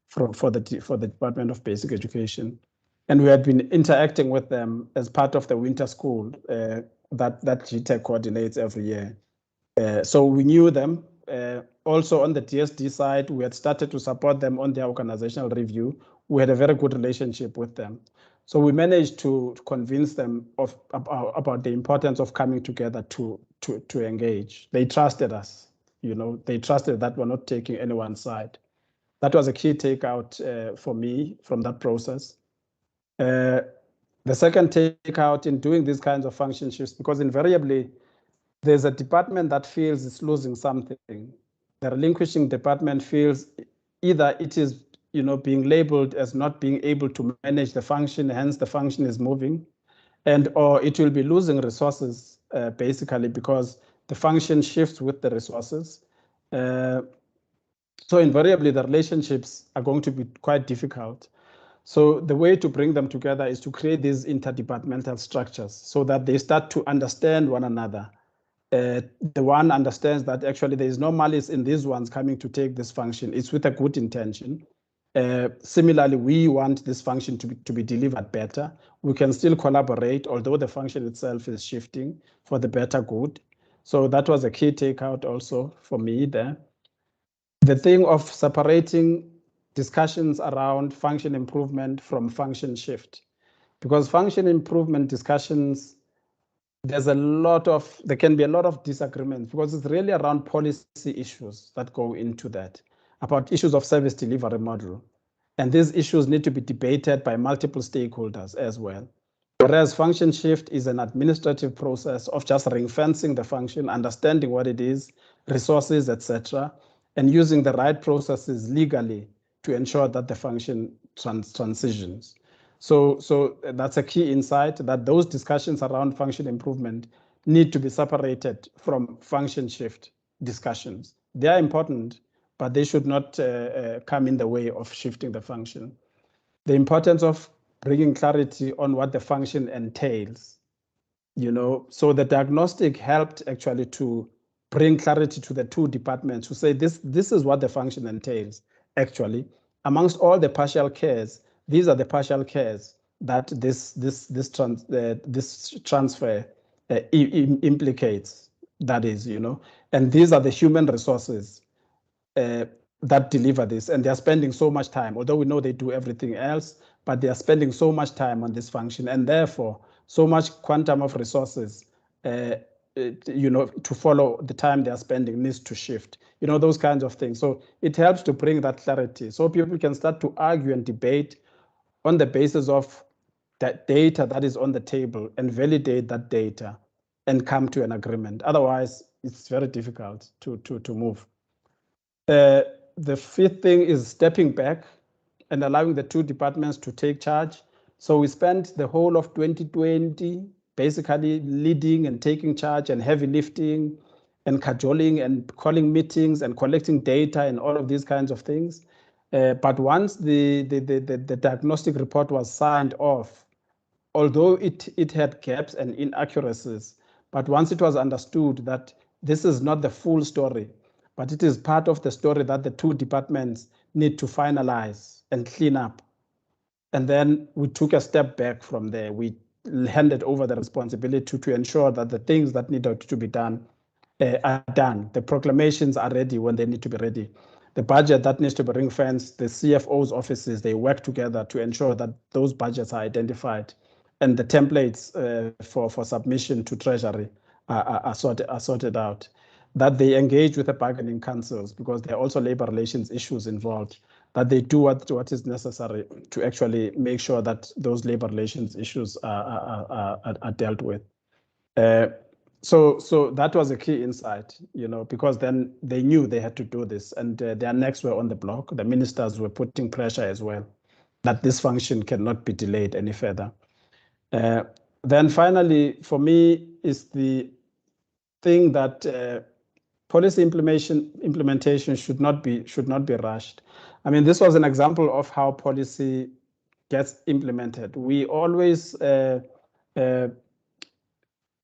for the Department of Basic Education. And we had been interacting with them as part of the winter school that GTAC coordinates every year. So we knew them. Also on the DSD side, we had started to support them on their organizational review. We had a very good relationship with them. So we managed to convince them about the importance of coming together to engage. They trusted us, they trusted that we're not taking anyone's side. That was a key takeout for me from that process. The second takeout in doing these kinds of function shifts, because invariably there's a department that feels it's losing something. The relinquishing department feels either it is being labeled as not being able to manage the function, hence the function is moving, or it will be losing resources basically because the function shifts with the resources. So invariably the relationships are going to be quite difficult. So the way to bring them together is to create these interdepartmental structures so that they start to understand one another. The one understands that actually there is no malice in these ones coming to take this function. It's with a good intention. Similarly, we want this function to be delivered better. We can still collaborate, although the function itself is shifting for the better good. So that was a key takeout also for me there. The thing of separating discussions around function improvement from function shift, because function improvement discussions, there can be a lot of disagreements because it's really around policy issues that go into that, about issues of service delivery model. And these issues need to be debated by multiple stakeholders as well. Whereas function shift is an administrative process of just ring fencing the function, understanding what it is, resources, etc., and using the right processes legally to ensure that the function transitions. So that's a key insight, that those discussions around function improvement need to be separated from function shift discussions. They are important, but they should not come in the way of shifting the function. The importance of bringing clarity on what the function entails, so the diagnostic helped actually to bring clarity to the two departments to say this is what the function entails. Actually, amongst all the partial cares, these are the partial cares that this transfer implicates. That is, and these are the human resources that deliver this, and they are spending so much time, although we know they do everything else, but they are spending so much time on this function, and therefore so much quantum of resources to follow the time they are spending needs to shift, those kinds of things. So it helps to bring that clarity so people can start to argue and debate on the basis of that data that is on the table and validate that data and come to an agreement. Otherwise, it's very difficult to move. The fifth thing is stepping back and allowing the two departments to take charge. So we spent the whole of 2020 basically leading and taking charge and heavy lifting and cajoling and calling meetings and collecting data and all of these kinds of things. But once the diagnostic report was signed off, although it had gaps and inaccuracies, but once it was understood that this is not the full story, but it is part of the story that the two departments need to finalize and clean up. And then we took a step back from there. We handed over the responsibility to ensure that the things that needed to be done are done. The proclamations are ready when they need to be ready. The budget that needs to be ring-fenced, the CFO's offices, they work together to ensure that those budgets are identified, and the templates for submission to Treasury are sorted out. That they engage with the bargaining councils, because there are also labor relations issues involved, that they do what is necessary to actually make sure that those labor relations issues are dealt with. So that was a key insight, because then they knew they had to do this, and their necks were on the block. The ministers were putting pressure as well, that this function cannot be delayed any further. Then finally, for me, is the thing that policy implementation should not be rushed. I mean, this was an example of how policy gets implemented. We always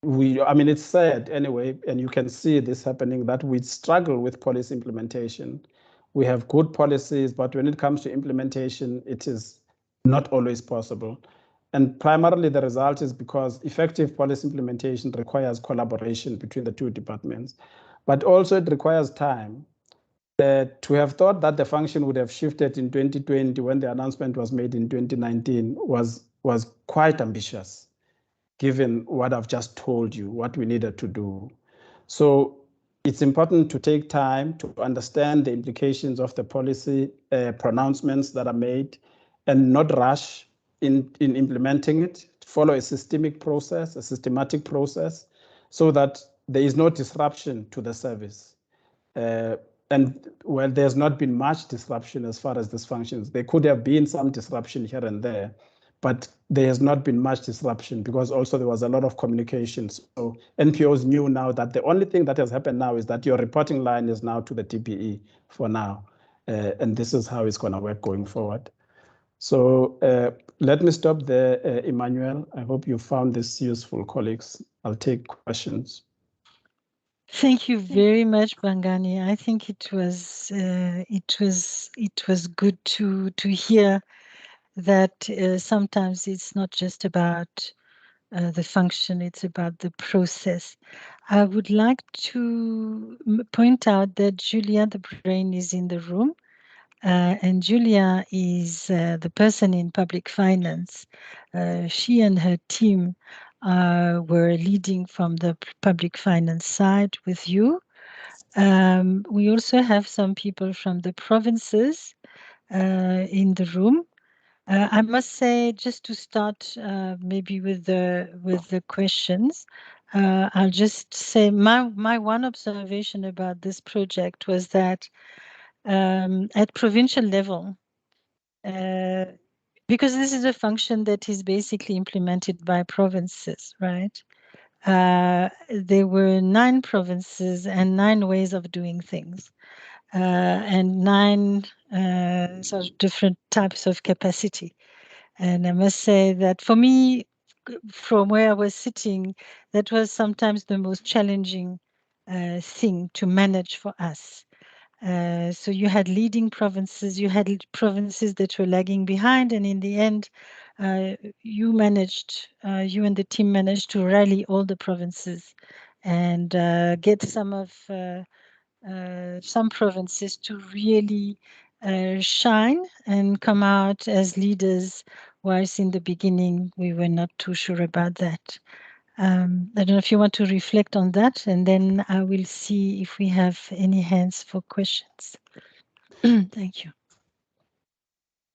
it's sad anyway, and you can see this happening, that we struggle with policy implementation. We have good policies, but when it comes to implementation, it is not always possible. And primarily the result is because effective policy implementation requires collaboration between the two departments, but also it requires time. To have thought that the function would have shifted in 2020 when the announcement was made in 2019 was quite ambitious, given what I've just told you, what we needed to do. So it's important to take time to understand the implications of the policy pronouncements that are made, and not rush in implementing it. Follow a systematic process, so that there is no disruption to the service. And well, there's not been much disruption as far as this functions. There could have been some disruption here and there, but there has not been much disruption, because also there was a lot of communication. So NPOs knew now that the only thing that has happened now is that your reporting line is now to the TPE for now. And this is how it's going to work going forward. So let me stop there, Emmanuel. I hope you found this useful, colleagues. I'll take questions. Thank you very much, Bangani. I think it was good to hear that sometimes it's not just about the function, it's about the process. I would like to point out that Julia, the brain, is in the room. And Julia is the person in public finance. She and her team were leading from the public finance side with you. We also have some people from the provinces in the room. I must say, just to start, maybe with the questions, I'll just say my one observation about this project was that at provincial level, because this is a function that is basically implemented by provinces, right? There were 9 provinces and 9 ways of doing things, and 9 sort of different types of capacity. And I must say that for me, from where I was sitting, that was sometimes the most challenging thing to manage for us. So you had leading provinces, you had provinces that were lagging behind, and in the end, you and the team managed to rally all the provinces and get some provinces to really shine and come out as leaders, whilst in the beginning we were not too sure about that. I don't know if you want to reflect on that, and then I will see if we have any hands for questions. Thank you.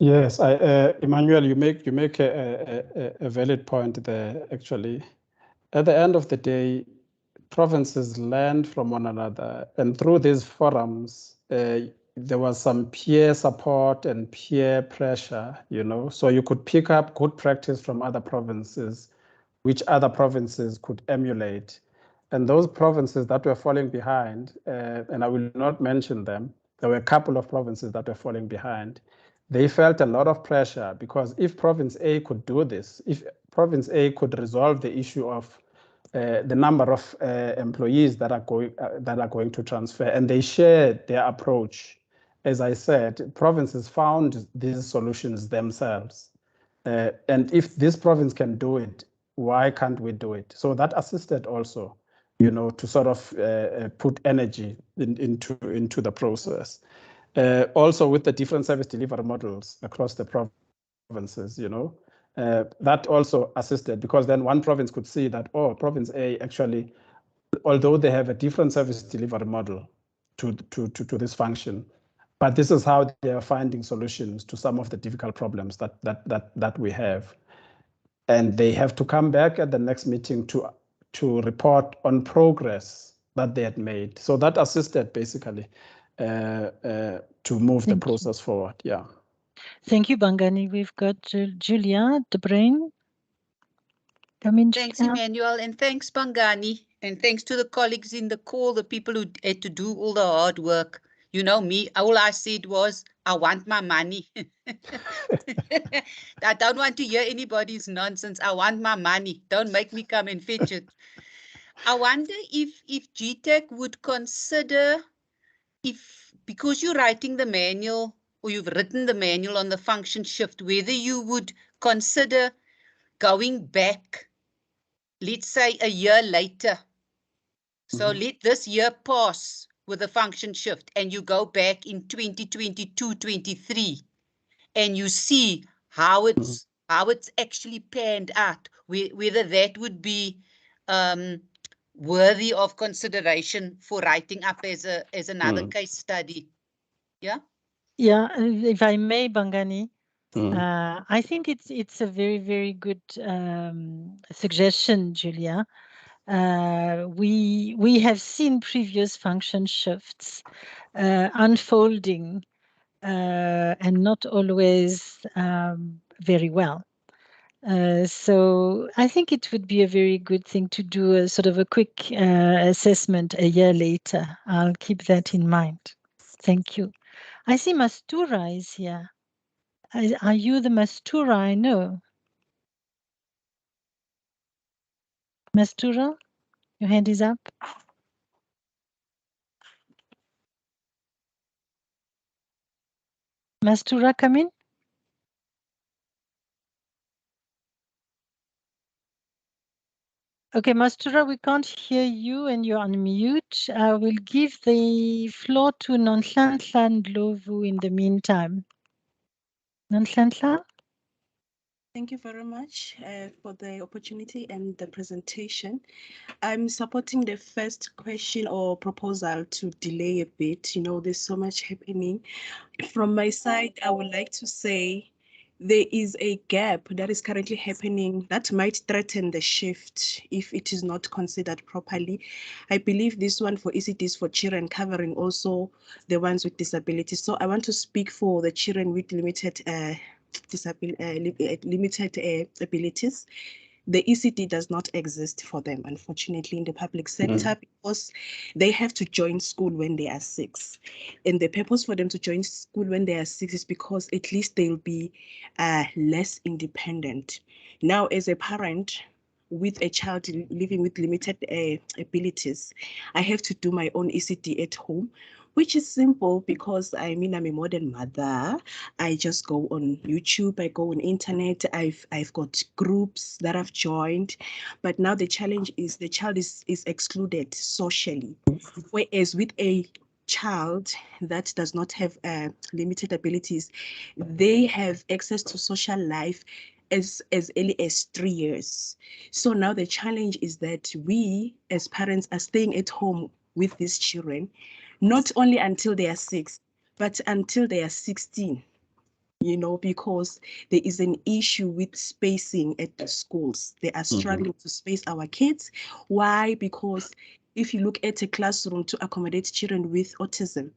Yes, Emmanuel, you make a valid point there. Actually, at the end of the day, provinces learn from one another, and through these forums, there was some peer support and peer pressure. So you could pick up good practice from other provinces, which other provinces could emulate. And those provinces that were falling behind, and I will not mention them, there were a couple of provinces that were falling behind. They felt a lot of pressure, because if Province A could do this, if Province A could resolve the issue of the number of employees that are going to transfer, and they shared their approach. As I said, provinces found these solutions themselves. And if this province can do it, why can't we do it? So that assisted also, to sort of put energy into the process. Also with the different service delivery models across the provinces, that also assisted, because then one province could see that, oh, Province A actually, although they have a different service delivery model to this function, but this is how they are finding solutions to some of the difficult problems that we have. And they have to come back at the next meeting to report on progress that they had made. So that assisted basically to move the process forward. Yeah. Thank you, Bangani. We've got Julia, the brain. Thanks, Emmanuel, and thanks, Bangani, and thanks to the colleagues in the call, the people who had to do all the hard work. You know me, all I said was, I want my money. I don't want to hear anybody's nonsense. I want my money. Don't make me come and fetch it. I wonder if GTAC would consider, because you're writing the manual, or you've written the manual on the function shift, whether you would consider going back, let's say a year later. So let this year pass with a function shift, and you go back in 2022-23, and you see how it's actually panned out, whether that would be worthy of consideration for writing up as another case study. Yeah. Yeah, if I may, Bangani, I think it's a very, very good suggestion, Julia. We have seen previous function shifts unfolding and not always very well. So I think it would be a very good thing to do a sort of a quick assessment a year later. I'll keep that in mind. Thank you. I see Mastura is here. Are you the Mastura? I know. Mastura, your hand is up. Mastura, come in. Okay, Mastura, we can't hear you and you're on mute. I will give the floor to Nonhlanhla Ndlovu in the meantime. Nonhlanhla? Thank you very much for the opportunity and the presentation. I'm supporting the first question or proposal to delay a bit. You know, there's so much happening. From my side, I would like to say there is a gap that is currently happening that might threaten the shift if it is not considered properly. I believe this one for ECDs for children covering also the ones with disabilities. So I want to speak for the children with limited abilities. The ECD does not exist for them, unfortunately, in the public sector because they have to join school when they are 6. And the purpose for them to join school when they are 6 is because at least they'll be less independent. Now, as a parent with a child living with limited abilities, I have to do my own ECD at home, which is simple because I'm a modern mother. I just go on YouTube, I go on internet, I've got groups that I've joined. But now the challenge is the child is excluded socially. Whereas with a child that does not have limited abilities, they have access to social life as early as 3 years. So now the challenge is that we as parents are staying at home with these children, not only until they are 6, but until they are 16, you know, because there is an issue with spacing at the schools. They are struggling to space our kids. Why? Because if you look at a classroom to accommodate children with autism,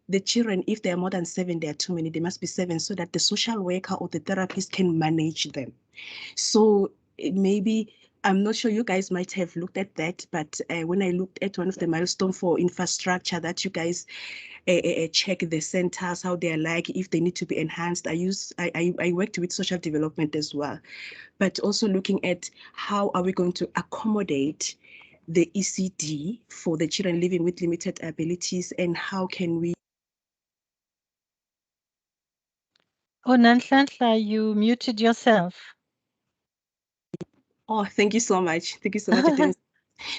the children, if there are more than 7, there are too many. There must be 7 so that the social worker or the therapist can manage them. So maybe, I'm not sure you guys might have looked at that, but when I looked at one of the milestones for infrastructure that you guys check the centers, how they're like, if they need to be enhanced. I worked with social development as well, but also looking at how are we going to accommodate the ECD for the children living with limited abilities and how can we. Oh, Nonhlanhla, you muted yourself. Oh, thank you so much. Thank you so much.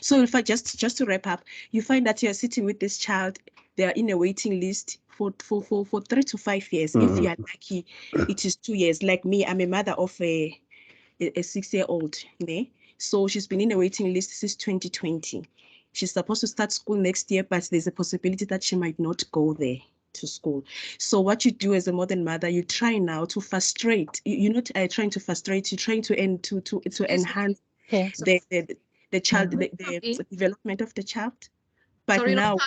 So if I just to wrap up, you find that you're sitting with this child, they are in a waiting list for 3 to 5 years. If you are lucky, it is 2 years. Like me, I'm a mother of a 6-year-old. So she's been in a waiting list since 2020. She's supposed to start school next year, but there's a possibility that she might not go there to school. So what you do as a modern mother, you try now to frustrate. You're not trying to frustrate. You're trying to enhance the child, the development of the child. But sorry, now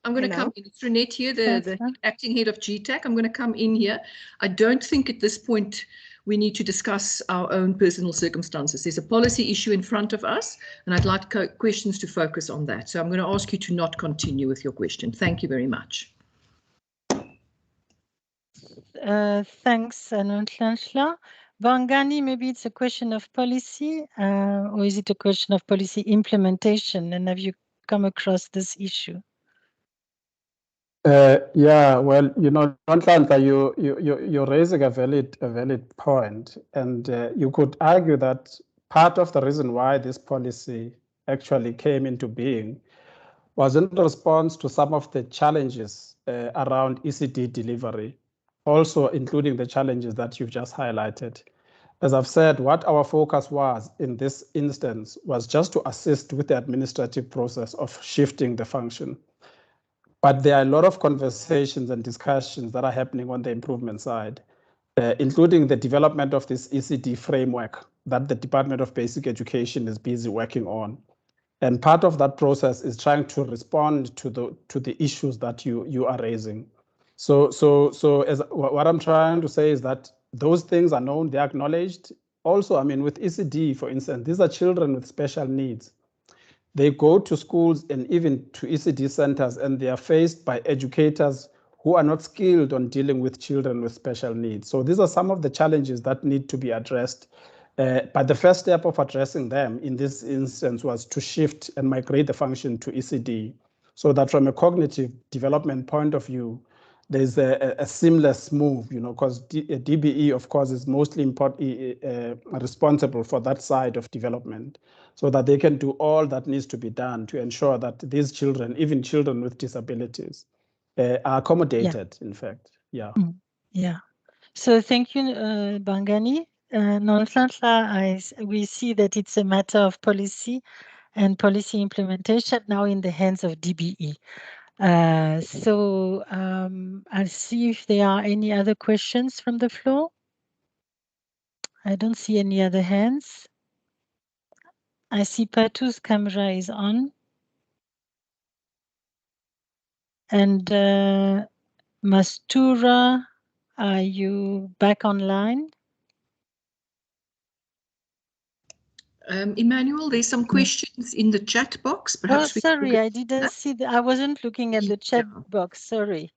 I'm going to come in. It's Renette here, the acting head of GTAC. I'm going to come in here. I don't think at this point we need to discuss our own personal circumstances. There's a policy issue in front of us, and I'd like questions to focus on that. So I'm going to ask you to not continue with your question. Thank you very much. Thanks, Nonhlanhla. Bangani, maybe it's a question of policy, or is it a question of policy implementation? And have you come across this issue? Yeah, well, you know, Nonhlanhla, you're raising a valid point, and you could argue that part of the reason why this policy actually came into being was in response to some of the challenges around ECD delivery, also including the challenges that you've just highlighted. As I've said, what our focus was in this instance was just to assist with the administrative process of shifting the function. But there are a lot of conversations and discussions that are happening on the improvement side, including the development of this ECD framework that the Department of Basic Education is busy working on. And part of that process is trying to respond to the issues that you are raising. So as what I'm trying to say is that those things are known, they're acknowledged. Also, I mean, with ECD, for instance, these are children with special needs. They go to schools and even to ECD centers, and they are faced by educators who are not skilled on dealing with children with special needs. So these are some of the challenges that need to be addressed. But the first step of addressing them in this instance was to shift and migrate the function to ECD, so that from a cognitive development point of view, there's a seamless move, because DBE, of course, is mostly responsible for that side of development, so that they can do all that needs to be done to ensure that these children, even children with disabilities, are accommodated, in fact. Yeah. Yeah. So thank you, Bangani. We see that it's a matter of policy and policy implementation now in the hands of DBE. I'll see if there are any other questions from the floor. I don't see any other hands. I see Patu's camera is on. And Mastura, are you back online? Emmanuel, there's some questions in the chat box. Perhaps sorry, I didn't see that. I wasn't looking at the chat box. Sorry.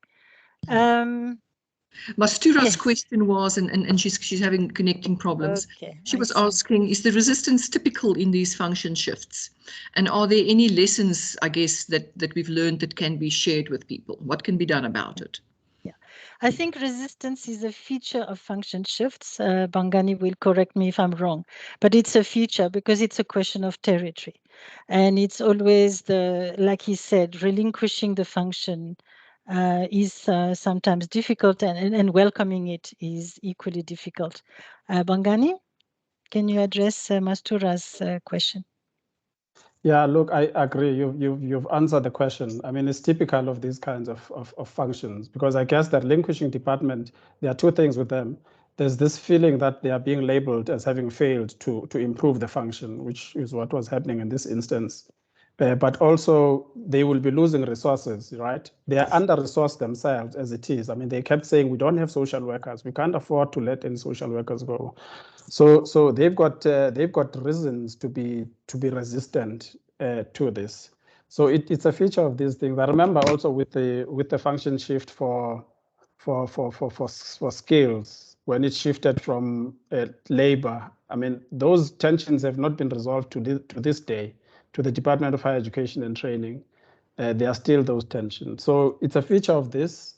Mastura's question was, and she's having connecting problems. Okay, she was asking, is the resistance typical in these function shifts? And are there any lessons, I guess, that we've learned that can be shared with people? What can be done about it? Yeah, I think resistance is a feature of function shifts. Bangani will correct me if I'm wrong, but it's a feature because it's a question of territory. And it's always like he said, relinquishing the function is sometimes difficult, and welcoming it is equally difficult. Bangani, can you address Mastura's question? Yeah, look, I agree. You've answered the question. I mean, it's typical of these kinds of functions, because I guess that relinquishing department, there are two things with them. There's this feeling that they are being labeled as having failed to improve the function, which is what was happening in this instance. But also they will be losing resources, right? They are under-resourced themselves as it is. I mean, they kept saying, we don't have social workers. We can't afford to let any social workers go. So they've got reasons to be resistant to this. So it's a feature of these things. I remember also with the function shift for skills, when it shifted from labor. I mean, those tensions have not been resolved to this day. To the Department of Higher Education and Training, there are still those tensions. So it's a feature of this,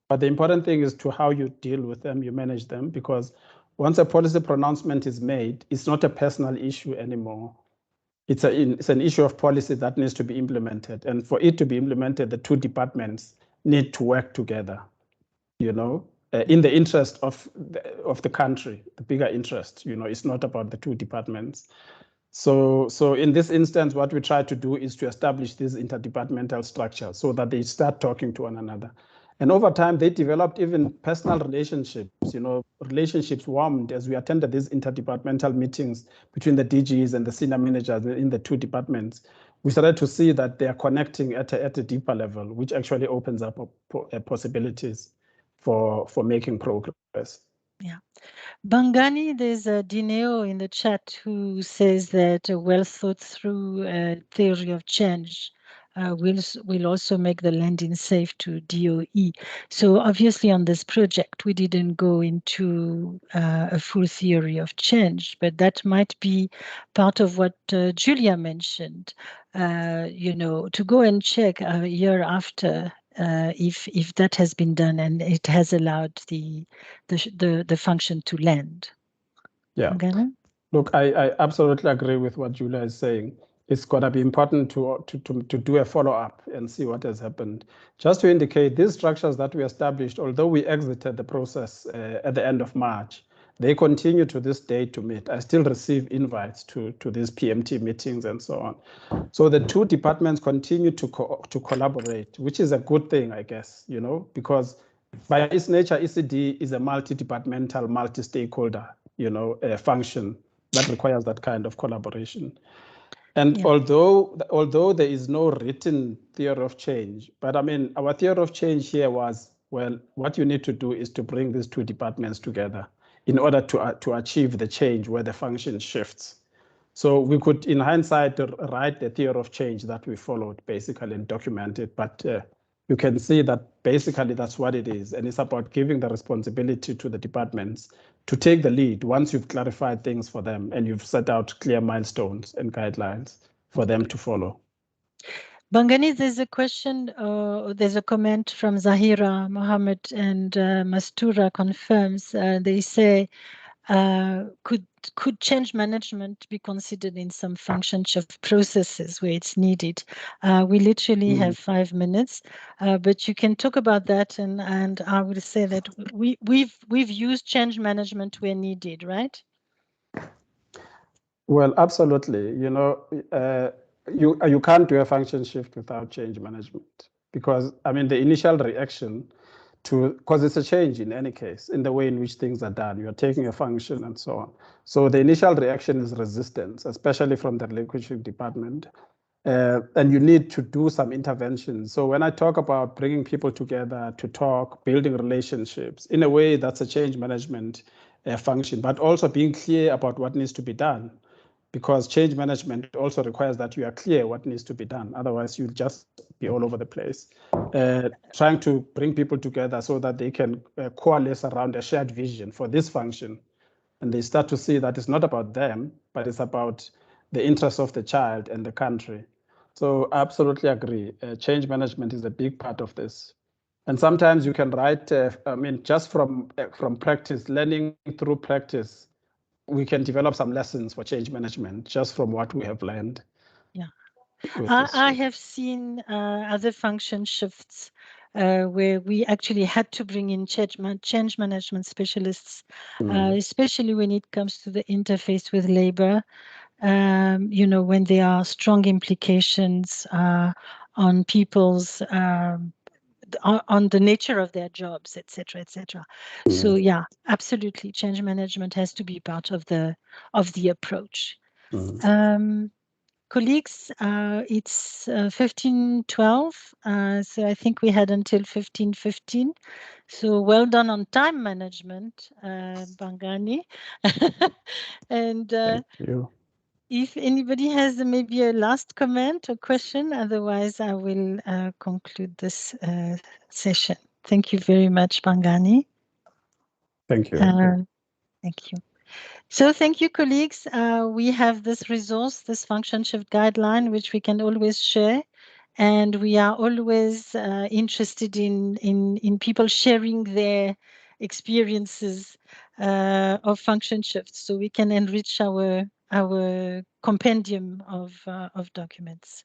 but the important thing is to how you deal with them, you manage them, because once a policy pronouncement is made, it's not a personal issue anymore. It's an issue of policy that needs to be implemented. And for it to be implemented, the two departments need to work together, in the interest of the country, the bigger interest. It's not about the two departments. So in this instance, what we try to do is to establish these interdepartmental structures so that they start talking to one another. And over time, they developed even personal relationships, relationships warmed as we attended these interdepartmental meetings between the DGs and the senior managers in the two departments. We started to see that they are connecting at a deeper level, which actually opens up possibilities for making progress. Yeah. Bangani, there's a Dineo in the chat who says that a well thought through theory of change will also make the landing safe to DOE. So obviously on this project, we didn't go into a full theory of change, but that might be part of what Julia mentioned, to go and check a year after if that has been done and it has allowed the function to land. Yeah. Okay. Look, I absolutely agree with what Julia is saying. It's going to be important to do a follow-up and see what has happened. Just to indicate, these structures that we established, although we exited the process at the end of March, they continue to this day to meet. I still receive invites to these PMT meetings and so on. So the two departments continue to collaborate, which is a good thing, I guess, because by its nature, ECD is a multi-departmental, multi-stakeholder, function that requires that kind of collaboration. And although there is no written theory of change, but I mean, our theory of change here was, well, what you need to do is to bring these two departments together in order to achieve the change where the function shifts. So we could, in hindsight, write the theory of change that we followed basically and document it, but you can see that basically that's what it is. And it's about giving the responsibility to the departments to take the lead once you've clarified things for them and you've set out clear milestones and guidelines for them to follow. Bangani, there's a question, there's a comment from Zahira Mohammed, and Mastura confirms. They say, could change management be considered in some function shift processes where it's needed? We literally have 5 minutes, but you can talk about that, and I would say that we've used change management where needed, right? Well, absolutely. You know, you can't do a function shift without change management, because I mean the initial reaction because it's a change in any case in the way in which things are done. You're taking a function and so on. So the initial reaction is resistance, especially from the relinquishing department. And you need to do some interventions. So when I talk about bringing people together to talk, building relationships, in a way that's a change management function, but also being clear about what needs to be done, because change management also requires that you are clear what needs to be done. Otherwise, you'll just be all over the place. Trying to bring people together so that they can coalesce around a shared vision for this function. And they start to see that it's not about them, but it's about the interests of the child and the country. So I absolutely agree. Change management is a big part of this. And sometimes you can write, I mean, just from practice, learning through practice, we can develop some lessons for change management just from what we have learned. Yeah, I have seen other function shifts where we actually had to bring in change management specialists, especially when it comes to the interface with labor. You know, when there are strong implications on people's on the nature of their jobs, etc., etc. So yeah, absolutely, change management has to be part of the approach. Colleagues, it's 15:12, so I think we had until 15:15. So well done on time management, Bangani. And thank you. If anybody has maybe a last comment or question, otherwise I will conclude this session. Thank you very much, Bangani. Thank you. Thank you. So thank you, colleagues. We have this resource, this function shift guideline, which we can always share. And we are always interested in people sharing their experiences of function shifts, so we can enrich our compendium of documents.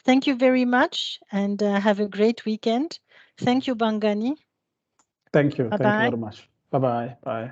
Thank you very much, and have a great weekend. Thank you, Bangani. Thank you. Bye-bye. Thank you very much. Bye-bye. Bye.